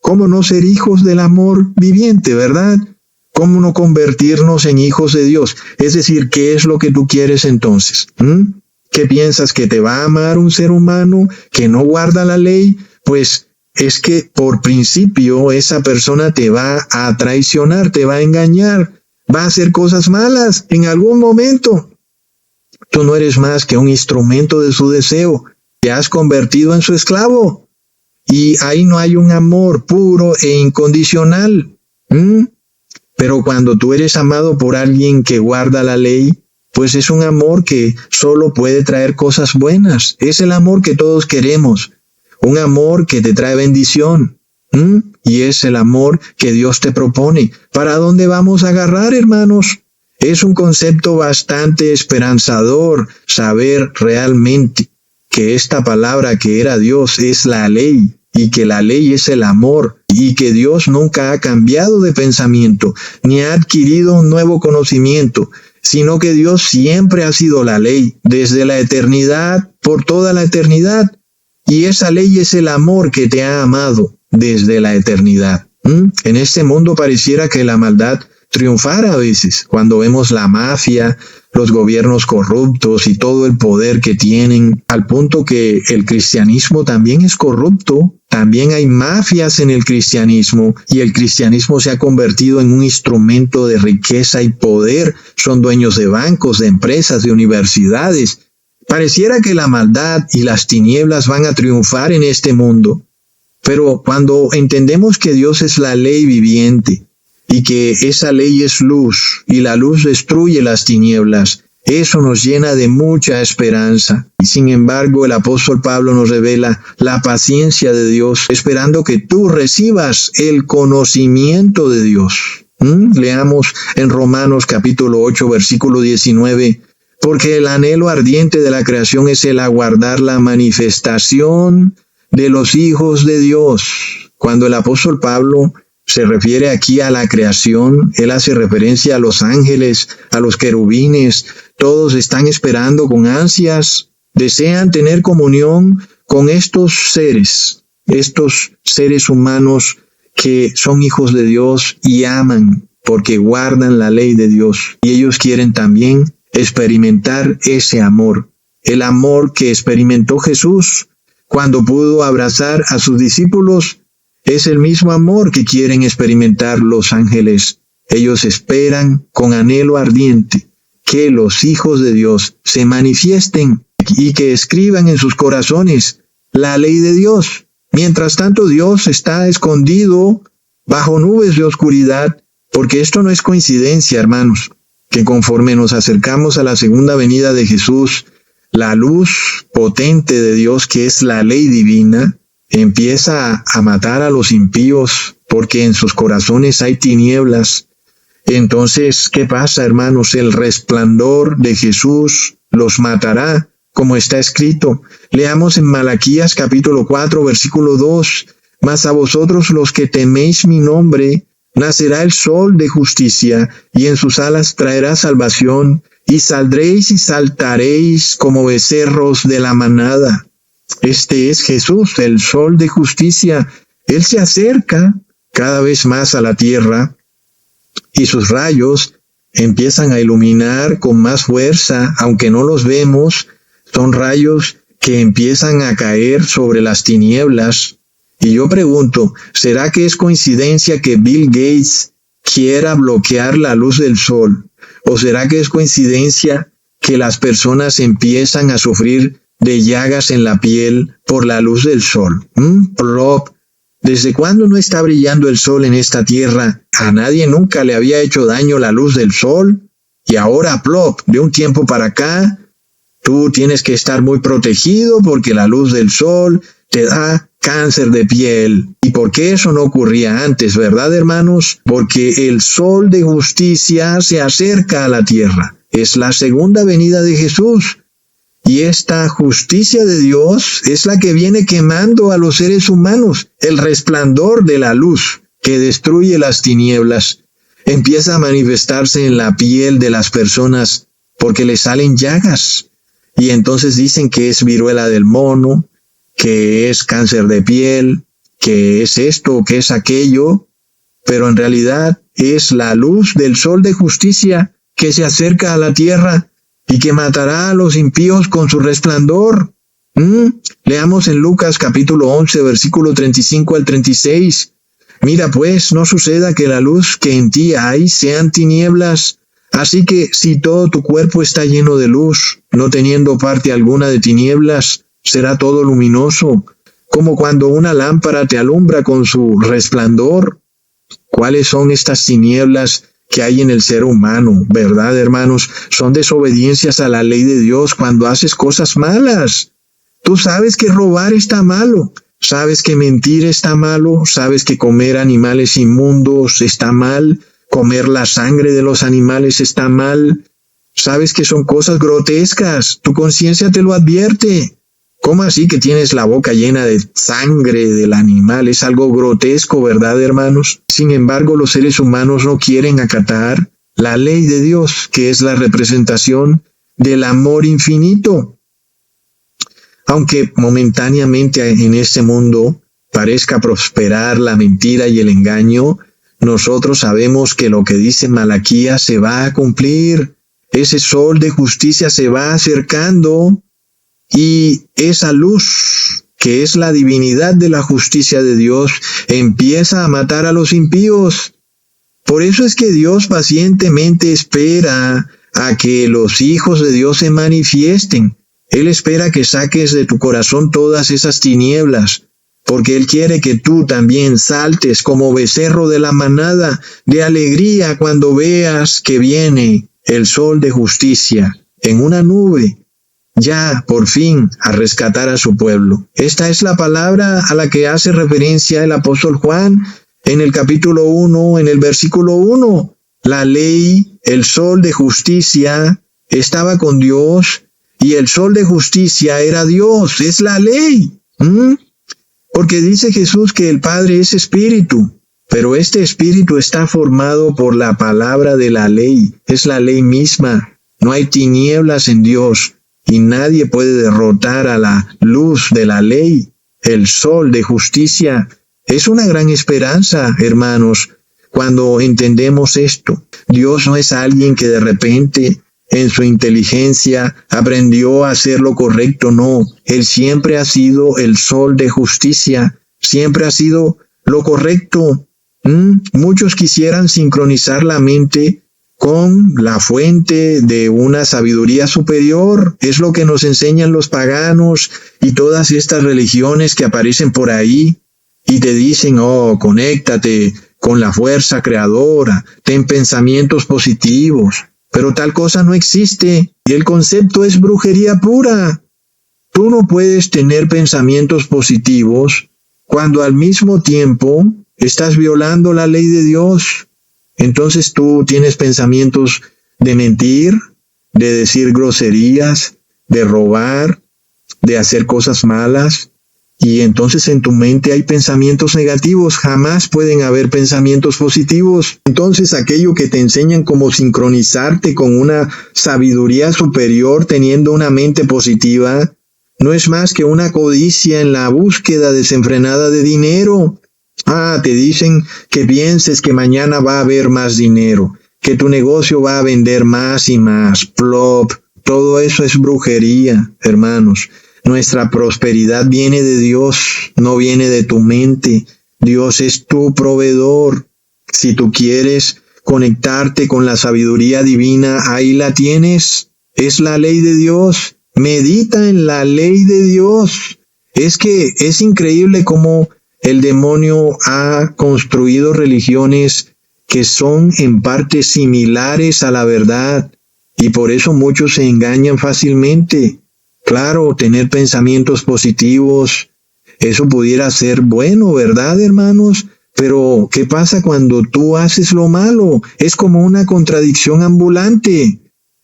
¿cómo no ser hijos del amor viviente, verdad? ¿Cómo no convertirnos en hijos de Dios? Es decir, ¿qué es lo que tú quieres entonces? ¿Qué piensas, que te va a amar un ser humano que no guarda la ley? Pues es que por principio esa persona te va a traicionar, te va a engañar, va a hacer cosas malas en algún momento. Tú no eres más que un instrumento de su deseo, te has convertido en su esclavo. Y ahí no hay un amor puro e incondicional. Pero cuando tú eres amado por alguien que guarda la ley, pues es un amor que solo puede traer cosas buenas. Es el amor que todos queremos. Un amor que te trae bendición. Y es el amor que Dios te propone. ¿Para dónde vamos a agarrar, hermanos? Es un concepto bastante esperanzador saber realmente que esta palabra que era Dios es la ley, y que la ley es el amor, y que Dios nunca ha cambiado de pensamiento, ni ha adquirido un nuevo conocimiento, sino que Dios siempre ha sido la ley, desde la eternidad, por toda la eternidad, y esa ley es el amor que te ha amado desde la eternidad. En este mundo pareciera que la maldad triunfara a veces, cuando vemos la mafia, los gobiernos corruptos y todo el poder que tienen, al punto que el cristianismo también es corrupto. También hay mafias en el cristianismo, y el cristianismo se ha convertido en un instrumento de riqueza y poder. Son dueños de bancos, de empresas, de universidades. Pareciera que la maldad y las tinieblas van a triunfar en este mundo. Pero cuando entendemos que Dios es la ley viviente, y que esa ley es luz, y la luz destruye las tinieblas, eso nos llena de mucha esperanza. Y sin embargo, el apóstol Pablo nos revela la paciencia de Dios, esperando que tú recibas el conocimiento de Dios. Leamos en Romanos capítulo 8, versículo 19. Porque el anhelo ardiente de la creación es el aguardar la manifestación de los hijos de Dios. Cuando el apóstol Pablo se refiere aquí a la creación, él hace referencia a los ángeles, a los querubines. Todos están esperando con ansias, desean tener comunión con estos seres humanos que son hijos de Dios y aman porque guardan la ley de Dios. Y ellos quieren también experimentar ese amor, el amor que experimentó Jesús cuando pudo abrazar a sus discípulos. Es el mismo amor que quieren experimentar los ángeles. Ellos esperan con anhelo ardiente que los hijos de Dios se manifiesten y que escriban en sus corazones la ley de Dios. Mientras tanto, Dios está escondido bajo nubes de oscuridad, porque esto no es coincidencia, hermanos, que conforme nos acercamos a la segunda venida de Jesús, la luz potente de Dios, que es la ley divina, empieza a matar a los impíos, porque en sus corazones hay tinieblas. Entonces, ¿qué pasa, hermanos? El resplandor de Jesús los matará, como está escrito. Leamos en Malaquías capítulo 4, versículo 2. Mas a vosotros los que teméis mi nombre, nacerá el sol de justicia, y en sus alas traerá salvación, y saldréis y saltaréis como becerros de la manada. Este es Jesús, el sol de justicia. Él se acerca cada vez más a la tierra y sus rayos empiezan a iluminar con más fuerza, aunque no los vemos. Son rayos que empiezan a caer sobre las tinieblas. Y yo pregunto, ¿será que es coincidencia que Bill Gates quiera bloquear la luz del sol? ¿O será que es coincidencia que las personas empiezan a sufrir de llagas en la piel por la luz del sol? Plop. ¿Desde cuándo no está brillando el sol en esta tierra? A nadie nunca le había hecho daño la luz del sol. Y ahora, plop, de un tiempo para acá, tú tienes que estar muy protegido porque la luz del sol te da cáncer de piel. ¿Y por qué eso no ocurría antes, verdad, hermanos? Porque el sol de justicia se acerca a la tierra. Es la segunda venida de Jesús. Y esta justicia de Dios es la que viene quemando a los seres humanos. El resplandor de la luz que destruye las tinieblas empieza a manifestarse en la piel de las personas porque les salen llagas. Y entonces dicen que es viruela del mono, que es cáncer de piel, que es esto, que es aquello. Pero en realidad es la luz del sol de justicia que se acerca a la tierra y que matará a los impíos con su resplandor. Leamos en Lucas capítulo 11, versículo 35 al 36. Mira pues, no suceda que la luz que en ti hay sean tinieblas. Así que si todo tu cuerpo está lleno de luz, no teniendo parte alguna de tinieblas, será todo luminoso, como cuando una lámpara te alumbra con su resplandor. ¿Cuáles son estas tinieblas que hay en el ser humano, verdad, hermanos? Son desobediencias a la ley de Dios cuando haces cosas malas. Tú sabes que robar está malo, sabes que mentir está malo, sabes que comer animales inmundos está mal, comer la sangre de los animales está mal, sabes que son cosas grotescas, tu conciencia te lo advierte. ¿Cómo así que tienes la boca llena de sangre del animal? Es algo grotesco, ¿verdad, hermanos? Sin embargo, los seres humanos no quieren acatar la ley de Dios, que es la representación del amor infinito. Aunque momentáneamente en este mundo parezca prosperar la mentira y el engaño, nosotros sabemos que lo que dice Malaquías se va a cumplir. Ese sol de justicia se va acercando. Y esa luz, que es la divinidad de la justicia de Dios, empieza a matar a los impíos. Por eso es que Dios pacientemente espera a que los hijos de Dios se manifiesten. Él espera que saques de tu corazón todas esas tinieblas, porque Él quiere que tú también saltes como becerro de la manada de alegría cuando veas que viene el sol de justicia en una nube, ya por fin a rescatar a su pueblo. Esta es la palabra a la que hace referencia el apóstol Juan en el capítulo 1, en el versículo 1. La ley, el sol de justicia, estaba con Dios y el sol de justicia era Dios, es la ley. Porque dice Jesús que el Padre es espíritu, pero este espíritu está formado por la palabra de la ley, es la ley misma. No hay tinieblas en Dios. Y nadie puede derrotar a la luz de la ley, el sol de justicia. Es una gran esperanza, hermanos, cuando entendemos esto. Dios no es alguien que de repente, en su inteligencia, aprendió a hacer lo correcto, no. Él siempre ha sido el sol de justicia, siempre ha sido lo correcto. Muchos quisieran sincronizar la mente con la fuente de una sabiduría superior. Es lo que nos enseñan los paganos y todas estas religiones que aparecen por ahí y te dicen, conéctate con la fuerza creadora, ten pensamientos positivos. Pero tal cosa no existe y el concepto es brujería pura. Tú no puedes tener pensamientos positivos cuando al mismo tiempo estás violando la ley de Dios. Entonces tú tienes pensamientos de mentir, de decir groserías, de robar, de hacer cosas malas. Y entonces en tu mente hay pensamientos negativos, jamás pueden haber pensamientos positivos. Entonces aquello que te enseñan como sincronizarte con una sabiduría superior teniendo una mente positiva, no es más que una codicia en la búsqueda desenfrenada de dinero. Te dicen que pienses que mañana va a haber más dinero, que tu negocio va a vender más y más. Plop. Todo eso es brujería, hermanos. Nuestra prosperidad viene de Dios, no viene de tu mente. Dios es tu proveedor. Si tú quieres conectarte con la sabiduría divina, ahí la tienes. Es la ley de Dios. Medita en la ley de Dios. Es que es increíble cómo el demonio ha construido religiones que son en parte similares a la verdad, y por eso muchos se engañan fácilmente. Claro, tener pensamientos positivos, eso pudiera ser bueno, ¿verdad, hermanos? Pero, ¿qué pasa cuando tú haces lo malo? Es como una contradicción ambulante.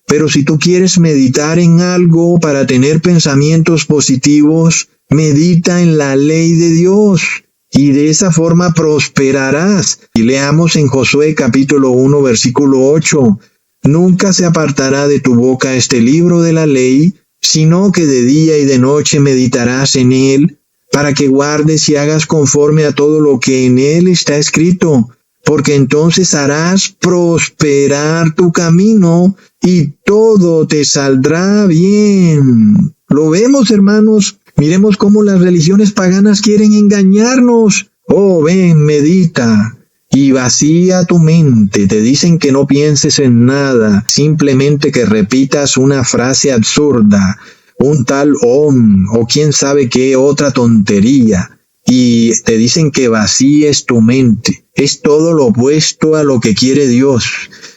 Pero si tú quieres meditar en algo para tener pensamientos positivos, medita en la ley de Dios, y de esa forma prosperarás. Y leamos en Josué capítulo 1, versículo 8. Nunca se apartará de tu boca este libro de la ley, sino que de día y de noche meditarás en él, para que guardes y hagas conforme a todo lo que en él está escrito, porque entonces harás prosperar tu camino y todo te saldrá bien. ¿Lo vemos, hermanos? Miremos cómo las religiones paganas quieren engañarnos. Ven, medita y vacía tu mente. Te dicen que no pienses en nada, simplemente que repitas una frase absurda, un tal om, o quién sabe qué otra tontería. Y te dicen que vacíes tu mente. Es todo lo opuesto a lo que quiere Dios.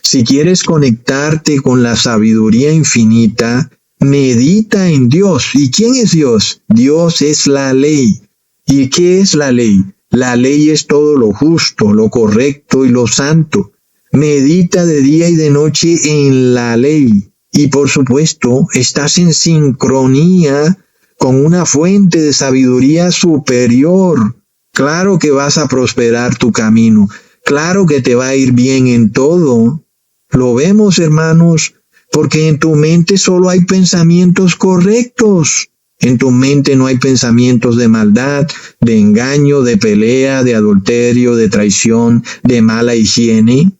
Si quieres conectarte con la sabiduría infinita, medita en Dios. ¿Y quién es Dios? Dios es la ley. ¿Y qué es la ley? La ley es todo lo justo, lo correcto y lo santo. Medita de día y de noche en la ley. Y por supuesto, estás en sincronía con una fuente de sabiduría superior. Claro que vas a prosperar tu camino. Claro que te va a ir bien en todo. Lo vemos, hermanos, porque en tu mente solo hay pensamientos correctos. En tu mente no hay pensamientos de maldad, de engaño, de pelea, de adulterio, de traición, de mala higiene.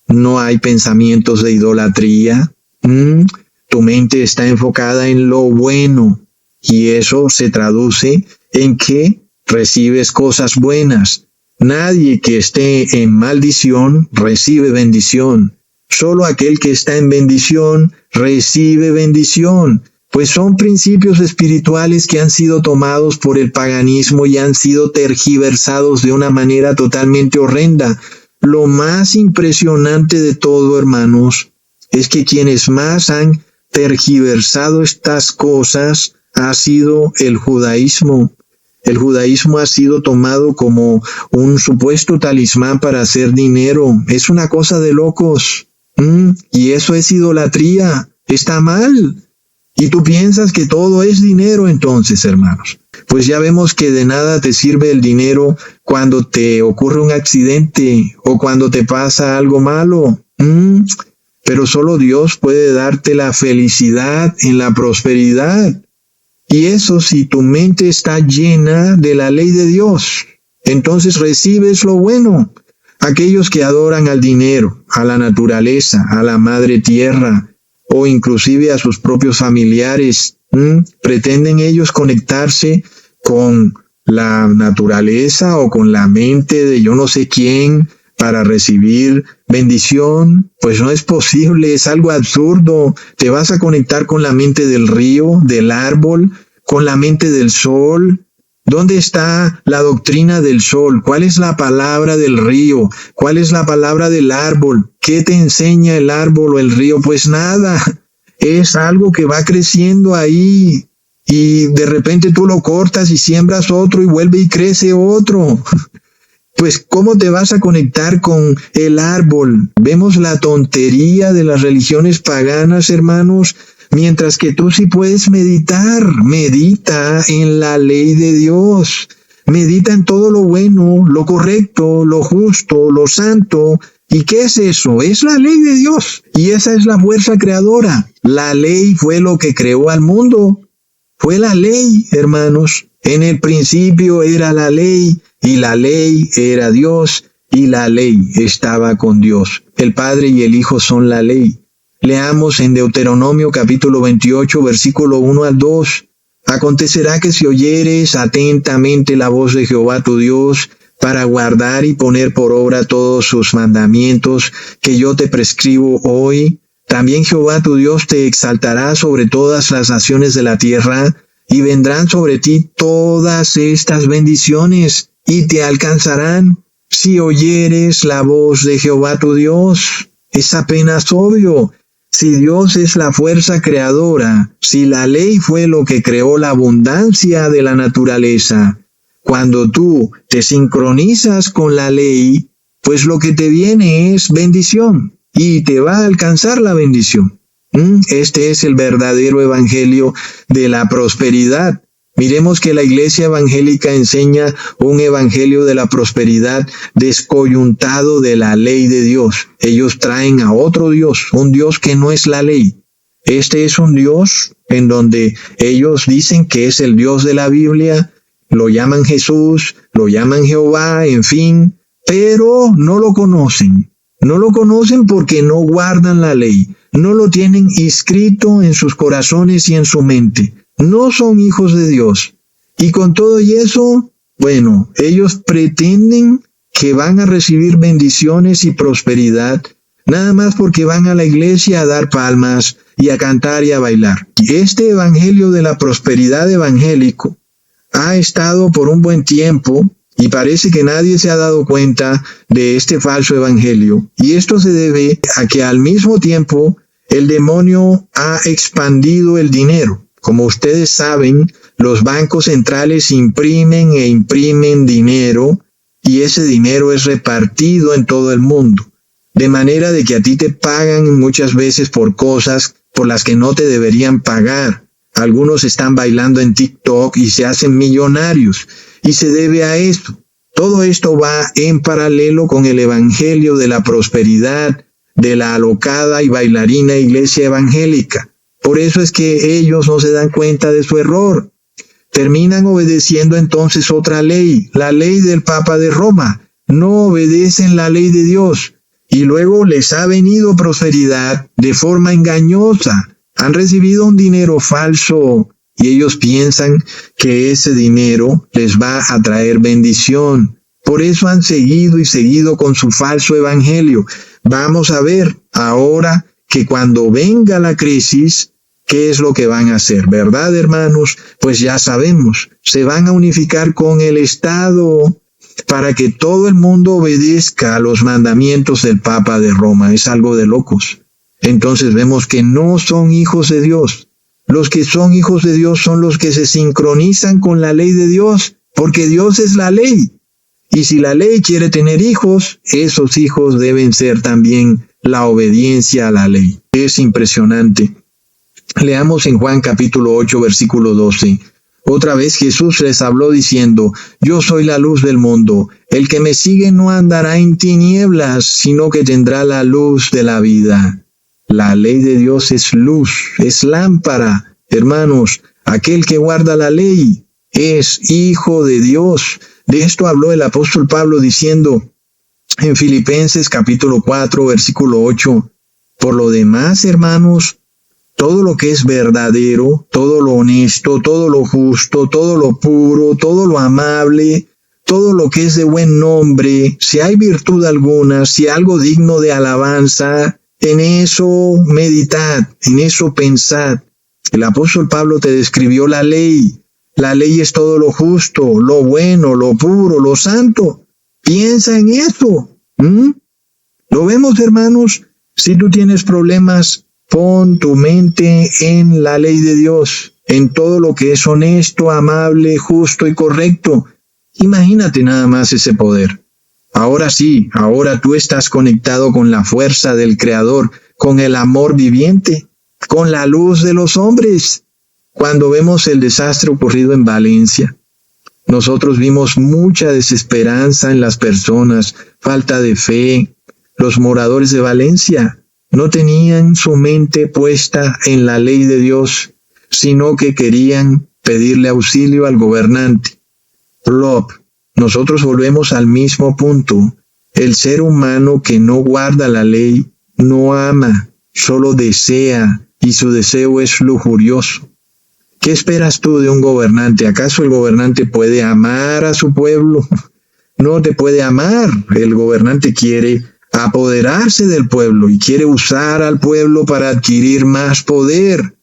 No hay pensamientos de idolatría. Tu mente está enfocada en lo bueno, y eso se traduce en que recibes cosas buenas. Nadie que esté en maldición recibe bendición. Solo aquel que está en bendición recibe bendición, pues son principios espirituales que han sido tomados por el paganismo y han sido tergiversados de una manera totalmente horrenda. Lo más impresionante de todo, hermanos, es que quienes más han tergiversado estas cosas ha sido el judaísmo. El judaísmo ha sido tomado como un supuesto talismán para hacer dinero. Es una cosa de locos. Y eso es idolatría. Está mal. Y tú piensas que todo es dinero entonces, hermanos. Pues ya vemos que de nada te sirve el dinero cuando te ocurre un accidente o cuando te pasa algo malo. Pero solo Dios puede darte la felicidad en la prosperidad. Y eso si tu mente está llena de la ley de Dios. Entonces recibes lo bueno. Aquellos que adoran al dinero, a la naturaleza, a la madre tierra, o inclusive a sus propios familiares, pretenden ellos conectarse con la naturaleza o con la mente de yo no sé quién para recibir bendición. Pues no es posible, es algo absurdo. Te vas a conectar con la mente del río, del árbol, con la mente del sol. ¿Dónde está la doctrina del sol? ¿Cuál es la palabra del río? ¿Cuál es la palabra del árbol? ¿Qué te enseña el árbol o el río? Pues nada. Es algo que va creciendo ahí. Y de repente tú lo cortas y siembras otro y vuelve y crece otro. Pues, ¿cómo te vas a conectar con el árbol? Vemos la tontería de las religiones paganas, hermanos, mientras que tú sí puedes meditar. Medita en la ley de Dios. Medita en todo lo bueno, lo correcto, lo justo, lo santo. ¿Y qué es eso? Es la ley de Dios. Y esa es la fuerza creadora. La ley fue lo que creó al mundo. Fue la ley, hermanos. En el principio era la ley, y la ley era Dios, y la ley estaba con Dios. El Padre y el Hijo son la ley. Leamos en Deuteronomio capítulo 28, versículo 1 al 2. Acontecerá que si oyeres atentamente la voz de Jehová tu Dios, para guardar y poner por obra todos sus mandamientos que yo te prescribo hoy, también Jehová tu Dios te exaltará sobre todas las naciones de la tierra, y vendrán sobre ti todas estas bendiciones, y te alcanzarán si oyeres la voz de Jehová tu Dios. Es apenas obvio. Si Dios es la fuerza creadora, si la ley fue lo que creó la abundancia de la naturaleza, cuando tú te sincronizas con la ley, pues lo que te viene es bendición y te va a alcanzar la bendición. Este es el verdadero evangelio de la prosperidad. Miremos que la iglesia evangélica enseña un evangelio de la prosperidad descoyuntado de la ley de Dios. Ellos traen a otro Dios, un Dios que no es la ley. Este es un Dios en donde ellos dicen que es el Dios de la Biblia, lo llaman Jesús, lo llaman Jehová, en fin, pero no lo conocen. No lo conocen porque no guardan la ley, no lo tienen inscrito en sus corazones y en su mente. No son hijos de Dios. Y con todo y eso, bueno, ellos pretenden que van a recibir bendiciones y prosperidad, nada más porque van a la iglesia a dar palmas y a cantar y a bailar. Y este evangelio de la prosperidad evangélico ha estado por un buen tiempo y parece que nadie se ha dado cuenta de este falso evangelio. Y esto se debe a que al mismo tiempo el demonio ha expandido el dinero. Como ustedes saben, los bancos centrales imprimen e imprimen dinero y ese dinero es repartido en todo el mundo. De manera de que a ti te pagan muchas veces por cosas por las que no te deberían pagar. Algunos están bailando en TikTok y se hacen millonarios. Y se debe a esto. Todo esto va en paralelo con el evangelio de la prosperidad de la alocada y bailarina iglesia evangélica. Por eso es que ellos no se dan cuenta de su error. Terminan obedeciendo entonces otra ley, la ley del Papa de Roma. No obedecen la ley de Dios. Y luego les ha venido prosperidad de forma engañosa. Han recibido un dinero falso y ellos piensan que ese dinero les va a traer bendición. Por eso han seguido y seguido con su falso evangelio. Vamos a ver ahora que cuando venga la crisis, ¿qué es lo que van a hacer? ¿Verdad, hermanos? Pues ya sabemos, se van a unificar con el Estado para que todo el mundo obedezca a los mandamientos del Papa de Roma. Es algo de locos. Entonces vemos que no son hijos de Dios. Los que son hijos de Dios son los que se sincronizan con la ley de Dios, porque Dios es la ley. Y si la ley quiere tener hijos, esos hijos deben ser también la obediencia a la ley. Es impresionante. Leamos en Juan capítulo 8, versículo 12. Otra vez Jesús les habló diciendo, yo soy la luz del mundo. El que me sigue no andará en tinieblas, sino que tendrá la luz de la vida. La ley de Dios es luz, es lámpara. Hermanos, aquel que guarda la ley es hijo de Dios. De esto habló el apóstol Pablo diciendo en Filipenses capítulo 4, versículo 8, por lo demás, hermanos, todo lo que es verdadero, todo lo honesto, todo lo justo, todo lo puro, todo lo amable, todo lo que es de buen nombre, si hay virtud alguna, si algo digno de alabanza, en eso meditad, en eso pensad. El apóstol Pablo te describió la ley. La ley es todo lo justo, lo bueno, lo puro, lo santo. Piensa en eso. ¿Lo vemos, hermanos? Si tú tienes problemas, pon tu mente en la ley de Dios, en todo lo que es honesto, amable, justo y correcto. Imagínate nada más ese poder. Ahora sí, ahora tú estás conectado con la fuerza del Creador, con el amor viviente, con la luz de los hombres. Cuando vemos el desastre ocurrido en Valencia, nosotros vimos mucha desesperanza en las personas, falta de fe. Los moradores de Valencia no tenían su mente puesta en la ley de Dios, sino que querían pedirle auxilio al gobernante. Plop, nosotros volvemos al mismo punto. El ser humano que no guarda la ley no ama, solo desea, y su deseo es lujurioso. ¿Qué esperas tú de un gobernante? ¿Acaso el gobernante puede amar a su pueblo? No te puede amar. El gobernante quiere apoderarse del pueblo y quiere usar al pueblo para adquirir más poder.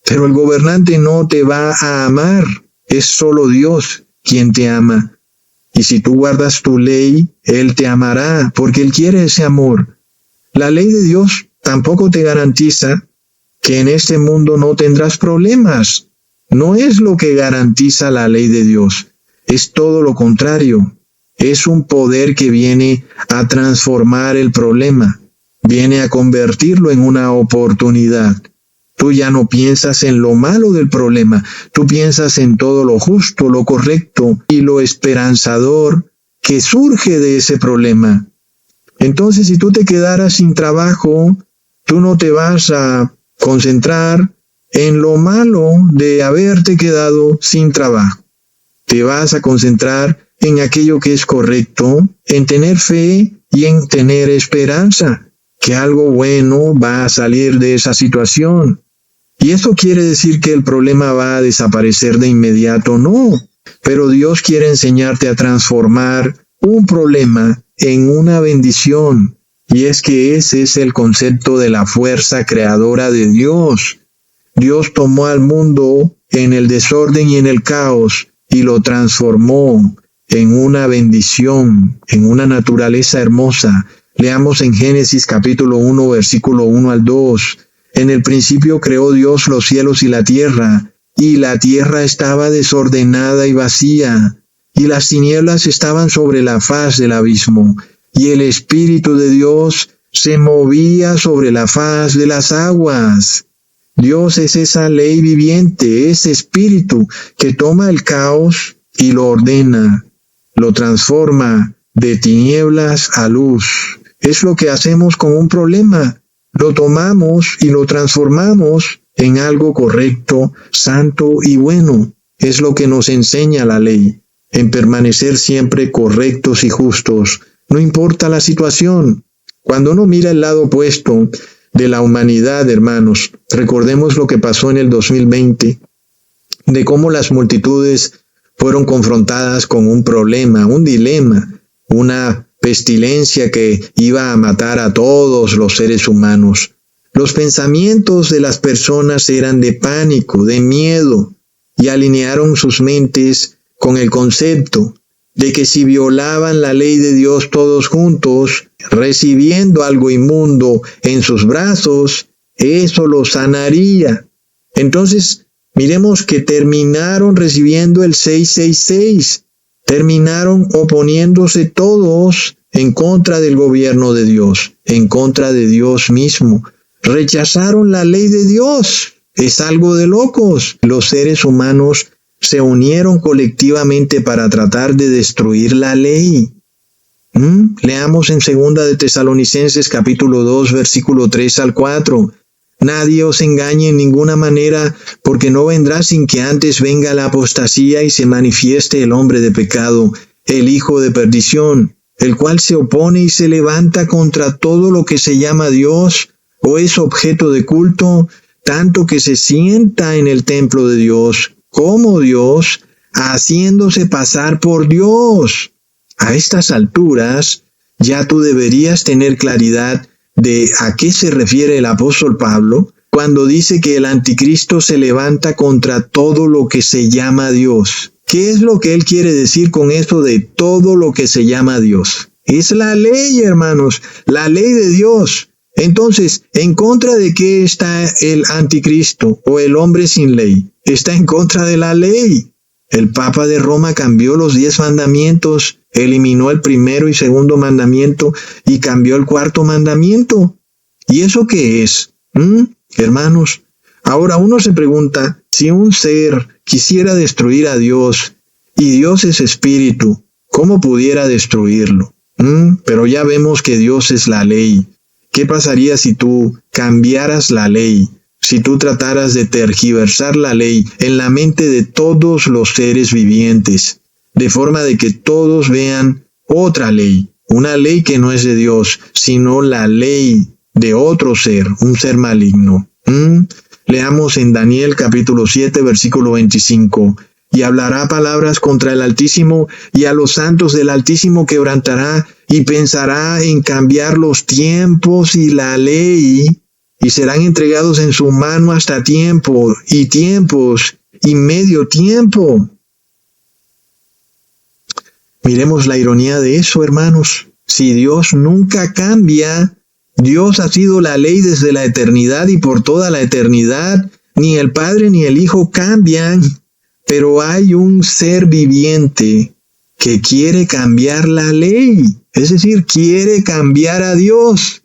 Pero el gobernante no te va a amar. Es solo Dios quien te ama. Y si tú guardas tu ley, Él te amará, porque Él quiere ese amor. La ley de Dios tampoco te garantiza que en este mundo no tendrás problemas. No es lo que garantiza la ley de Dios. Es todo lo contrario. Es un poder que viene a transformar el problema. Viene a convertirlo en una oportunidad. Tú ya no piensas en lo malo del problema. Tú piensas en todo lo justo, lo correcto y lo esperanzador que surge de ese problema. Entonces, si tú te quedaras sin trabajo, tú no te vas a concentrar en lo malo de haberte quedado sin trabajo. Te vas a concentrar en aquello que es correcto, en tener fe y en tener esperanza, que algo bueno va a salir de esa situación. Y esto quiere decir que el problema va a desaparecer de inmediato, no. Pero Dios quiere enseñarte a transformar un problema en una bendición. Y es que ese es el concepto de la fuerza creadora de Dios. Dios tomó al mundo en el desorden y en el caos y lo transformó en una bendición, en una naturaleza hermosa. Leamos en Génesis capítulo 1, versículo 1 al 2. En el principio creó Dios los cielos y la tierra estaba desordenada y vacía, y las tinieblas estaban sobre la faz del abismo, y el Espíritu de Dios se movía sobre la faz de las aguas. Dios es esa ley viviente, ese Espíritu que toma el caos y lo ordena, lo transforma de tinieblas a luz. Es lo que hacemos con un problema. Lo tomamos y lo transformamos en algo correcto, santo y bueno. Es lo que nos enseña la ley, en permanecer siempre correctos y justos, no importa la situación. Cuando uno mira el lado opuesto de la humanidad, hermanos, recordemos lo que pasó en el 2020, de cómo las multitudes fueron confrontadas con un problema, un dilema, una pestilencia que iba a matar a todos los seres humanos. Los pensamientos de las personas eran de pánico, de miedo, y alinearon sus mentes con el concepto de que si violaban la ley de Dios todos juntos, recibiendo algo inmundo en sus brazos, eso los sanaría. Entonces, miremos que terminaron recibiendo el 666. Terminaron oponiéndose todos en contra del gobierno de Dios, en contra de Dios mismo. Rechazaron la ley de Dios. Es algo de locos. Los seres humanos se unieron colectivamente para tratar de destruir la ley. Leamos en 2 de Tesalonicenses capítulo 2, versículo 3 al 4. Nadie os engañe en ninguna manera, porque no vendrá sin que antes venga la apostasía y se manifieste el hombre de pecado, el hijo de perdición, el cual se opone y se levanta contra todo lo que se llama Dios o es objeto de culto, tanto que se sienta en el templo de Dios como Dios, haciéndose pasar por Dios. A estas alturas, ya tú deberías tener claridad de a qué se refiere el apóstol Pablo cuando dice que el anticristo se levanta contra todo lo que se llama Dios. ¿Qué es lo que él quiere decir con esto de todo lo que se llama Dios? Es la ley, hermanos, la ley de Dios. Entonces, ¿en contra de qué está el anticristo o el hombre sin ley? Está en contra de la ley. El Papa de Roma cambió los 10 mandamientos, eliminó el primero y segundo mandamiento y cambió el cuarto mandamiento. ¿Y eso qué es? Hermanos, ahora uno se pregunta, si un ser quisiera destruir a Dios y Dios es espíritu, ¿cómo pudiera destruirlo? Pero ya vemos que Dios es la ley. ¿Qué pasaría si tú cambiaras la ley? si tú trataras de tergiversar la ley en la mente de todos los seres vivientes, de forma de que todos vean otra ley, una ley que no es de Dios, sino la ley de otro ser, un ser maligno. Leamos en Daniel capítulo 7, versículo 25. Y hablará palabras contra el Altísimo, y a los santos del Altísimo quebrantará, y pensará en cambiar los tiempos y la ley, y serán entregados en su mano hasta tiempo, y tiempos, y medio tiempo. Miremos la ironía de eso, hermanos. Si Dios nunca cambia, Dios ha sido la ley desde la eternidad y por toda la eternidad, ni el Padre ni el Hijo cambian. Pero hay un ser viviente que quiere cambiar la ley, es decir, quiere cambiar a Dios.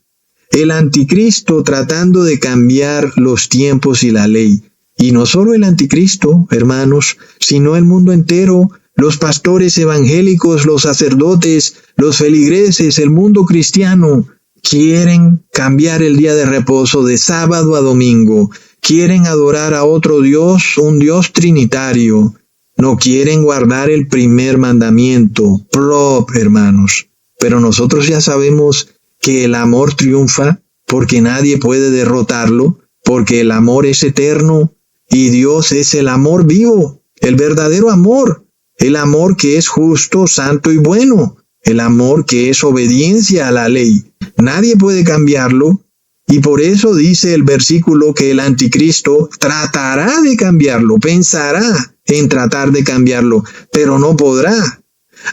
El anticristo tratando de cambiar los tiempos y la ley. Y no solo el anticristo, hermanos, sino el mundo entero, los pastores evangélicos, los sacerdotes, los feligreses, el mundo cristiano, quieren cambiar el día de reposo de sábado a domingo. Quieren adorar a otro Dios, un Dios trinitario. No quieren guardar el primer mandamiento. Hermanos. Pero nosotros ya sabemos que el amor triunfa porque nadie puede derrotarlo, porque el amor es eterno y Dios es el amor vivo, el verdadero amor, el amor que es justo, santo y bueno, el amor que es obediencia a la ley. Nadie puede cambiarlo. Y por eso dice el versículo que el anticristo tratará de cambiarlo, pensará en tratar de cambiarlo, pero no podrá.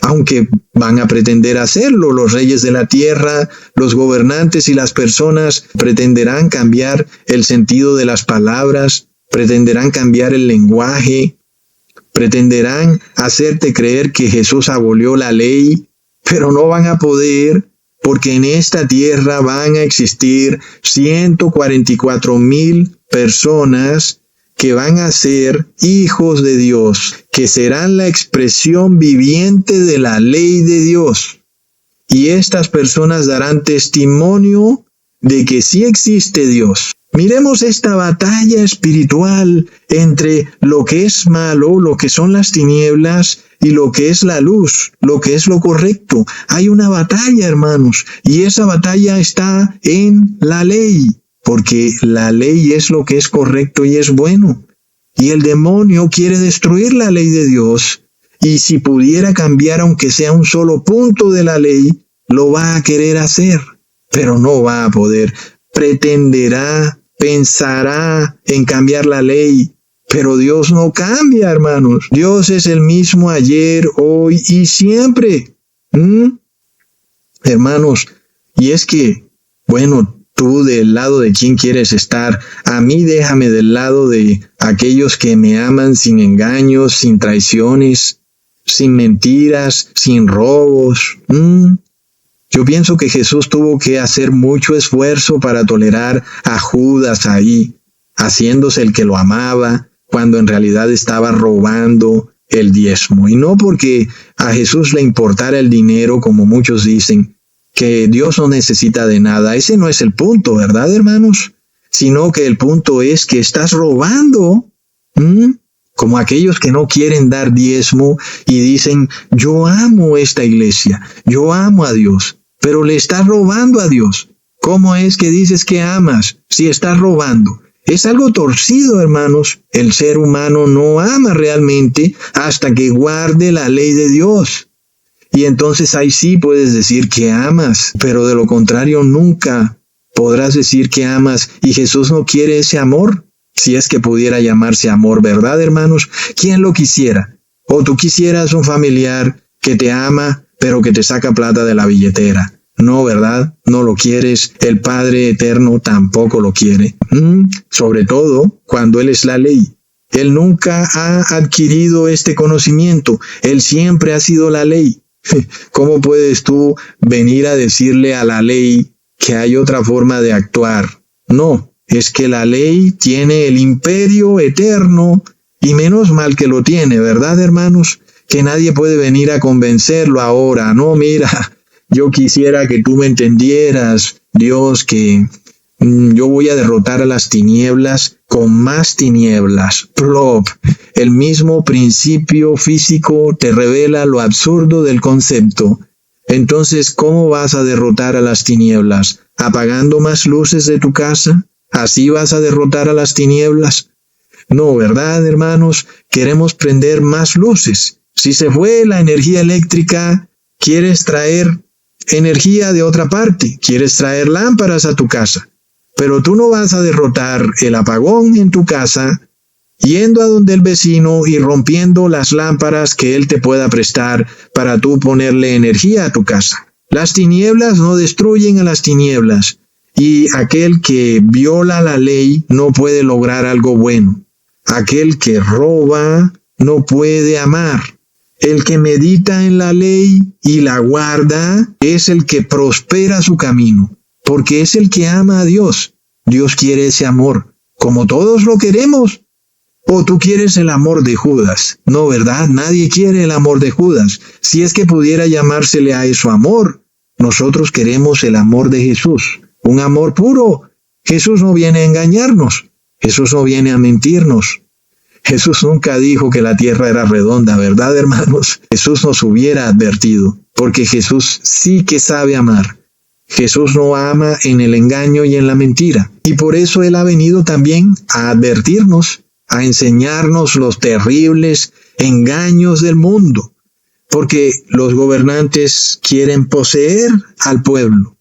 Aunque van a pretender hacerlo, los reyes de la tierra, los gobernantes y las personas pretenderán cambiar el sentido de las palabras, pretenderán cambiar el lenguaje, pretenderán hacerte creer que Jesús abolió la ley, pero no van a poder. Porque en esta tierra van a existir 144,000 personas que van a ser hijos de Dios, que serán la expresión viviente de la ley de Dios. Y estas personas darán testimonio de que sí existe Dios. Miremos esta batalla espiritual entre lo que es malo, lo que son las tinieblas, y lo que es la luz, lo que es lo correcto. Hay una batalla, hermanos, y esa batalla está en la ley, porque la ley es lo que es correcto y es bueno. Y el demonio quiere destruir la ley de Dios, y si pudiera cambiar aunque sea un solo punto de la ley, lo va a querer hacer, pero no va a poder. Pretenderá, pensará en cambiar la ley, pero Dios no cambia, hermanos. Dios es el mismo ayer, hoy y siempre. Hermanos, y es que, bueno, tú del lado de quién quieres estar. A mí déjame del lado de aquellos que me aman sin engaños, sin traiciones, sin mentiras, sin robos. Yo pienso que Jesús tuvo que hacer mucho esfuerzo para tolerar a Judas ahí, haciéndose el que lo amaba, cuando en realidad estaba robando el diezmo. Y no porque a Jesús le importara el dinero, como muchos dicen, que Dios no necesita de nada. Ese no es el punto, ¿verdad, hermanos? Sino que el punto es que estás robando, como aquellos que no quieren dar diezmo y dicen, yo amo esta iglesia, yo amo a Dios, pero le estás robando a Dios. ¿Cómo es que dices que amas si estás robando? Es algo torcido, hermanos. El ser humano no ama realmente hasta que guarde la ley de Dios. Y entonces ahí sí puedes decir que amas, pero de lo contrario nunca podrás decir que amas. Y Jesús no quiere ese amor, si es que pudiera llamarse amor, ¿verdad, hermanos? ¿Quién lo quisiera? O tú quisieras un familiar que te ama, pero que te saca plata de la billetera. No, ¿verdad? No lo quieres. El Padre Eterno tampoco lo quiere. Sobre todo cuando Él es la ley. Él nunca ha adquirido este conocimiento. Él siempre ha sido la ley. ¿Cómo puedes tú venir a decirle a la ley que hay otra forma de actuar? No, es que la ley tiene el imperio eterno y menos mal que lo tiene, ¿verdad, hermanos? Que nadie puede venir a convencerlo ahora. No, mira, yo quisiera que tú me entendieras, Dios, que Yo voy a derrotar a las tinieblas con más tinieblas. Plop. El mismo principio físico te revela lo absurdo del concepto. Entonces, ¿cómo vas a derrotar a las tinieblas? ¿Apagando más luces de tu casa? ¿Así vas a derrotar a las tinieblas? No, ¿verdad, hermanos? Queremos prender más luces. Si se fue la energía eléctrica, quieres traer energía de otra parte. Quieres traer lámparas a tu casa. Pero tú no vas a derrotar el apagón en tu casa yendo a donde el vecino y rompiendo las lámparas que él te pueda prestar para tú ponerle energía a tu casa. Las tinieblas no destruyen a las tinieblas, y aquel que viola la ley no puede lograr algo bueno. Aquel que roba no puede amar. El que medita en la ley y la guarda es el que prospera su camino, porque es el que ama a Dios. Dios quiere ese amor, como todos lo queremos. ¿O tú quieres el amor de Judas? No, ¿verdad? Nadie quiere el amor de Judas. Si es que pudiera llamársele a eso amor. Nosotros queremos el amor de Jesús, un amor puro. Jesús no viene a engañarnos. Jesús no viene a mentirnos. Jesús nunca dijo que la tierra era redonda, ¿verdad, hermanos? Jesús nos hubiera advertido, porque Jesús sí que sabe amar. Jesús no ama en el engaño y en la mentira. Y por eso Él ha venido también a advertirnos, a enseñarnos los terribles engaños del mundo. Porque los gobernantes quieren poseer al pueblo.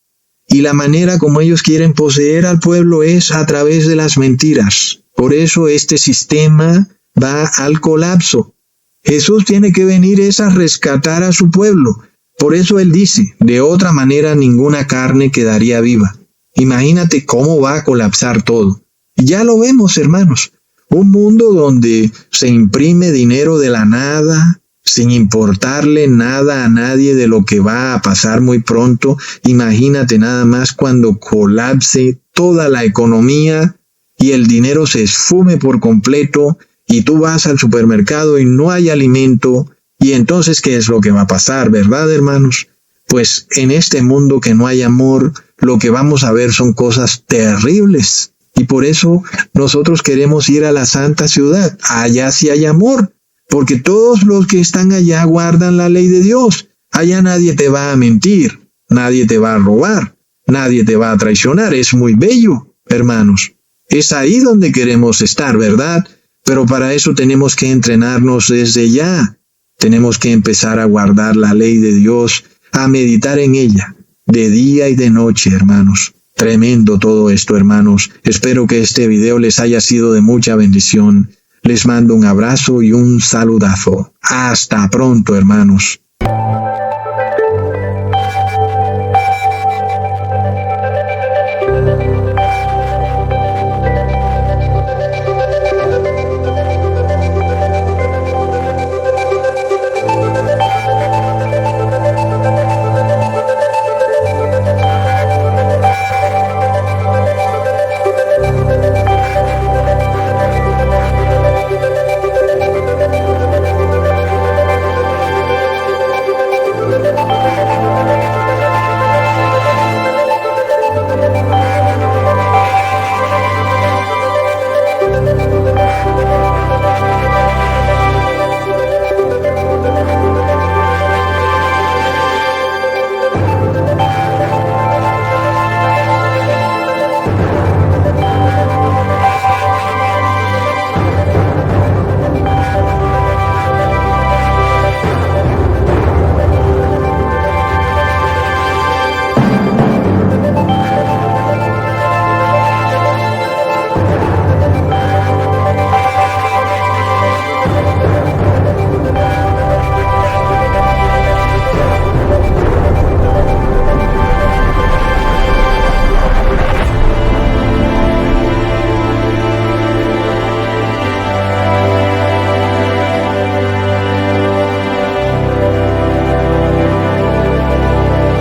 Y la manera como ellos quieren poseer al pueblo es a través de las mentiras. Por eso este sistema va al colapso. Jesús tiene que venir a rescatar a su pueblo. Por eso Él dice, de otra manera ninguna carne quedaría viva. Imagínate cómo va a colapsar todo. Y ya lo vemos, hermanos. Un mundo donde se imprime dinero de la nada, sin importarle nada a nadie de lo que va a pasar muy pronto. Imagínate nada más cuando colapse toda la economía y el dinero se esfume por completo y tú vas al supermercado y no hay alimento. Y entonces, ¿qué es lo que va a pasar, verdad, hermanos? Pues en este mundo que no hay amor, lo que vamos a ver son cosas terribles. Y por eso nosotros queremos ir a la santa ciudad. Allá sí hay amor, porque todos los que están allá guardan la ley de Dios. Allá nadie te va a mentir, nadie te va a robar, nadie te va a traicionar. Es muy bello, hermanos. Es ahí donde queremos estar, ¿verdad? Pero para eso tenemos que entrenarnos desde ya. Tenemos que empezar a guardar la ley de Dios, a meditar en ella, de día y de noche, hermanos. Tremendo todo esto, hermanos. Espero que este video les haya sido de mucha bendición. Les mando un abrazo y un saludazo. Hasta pronto, hermanos.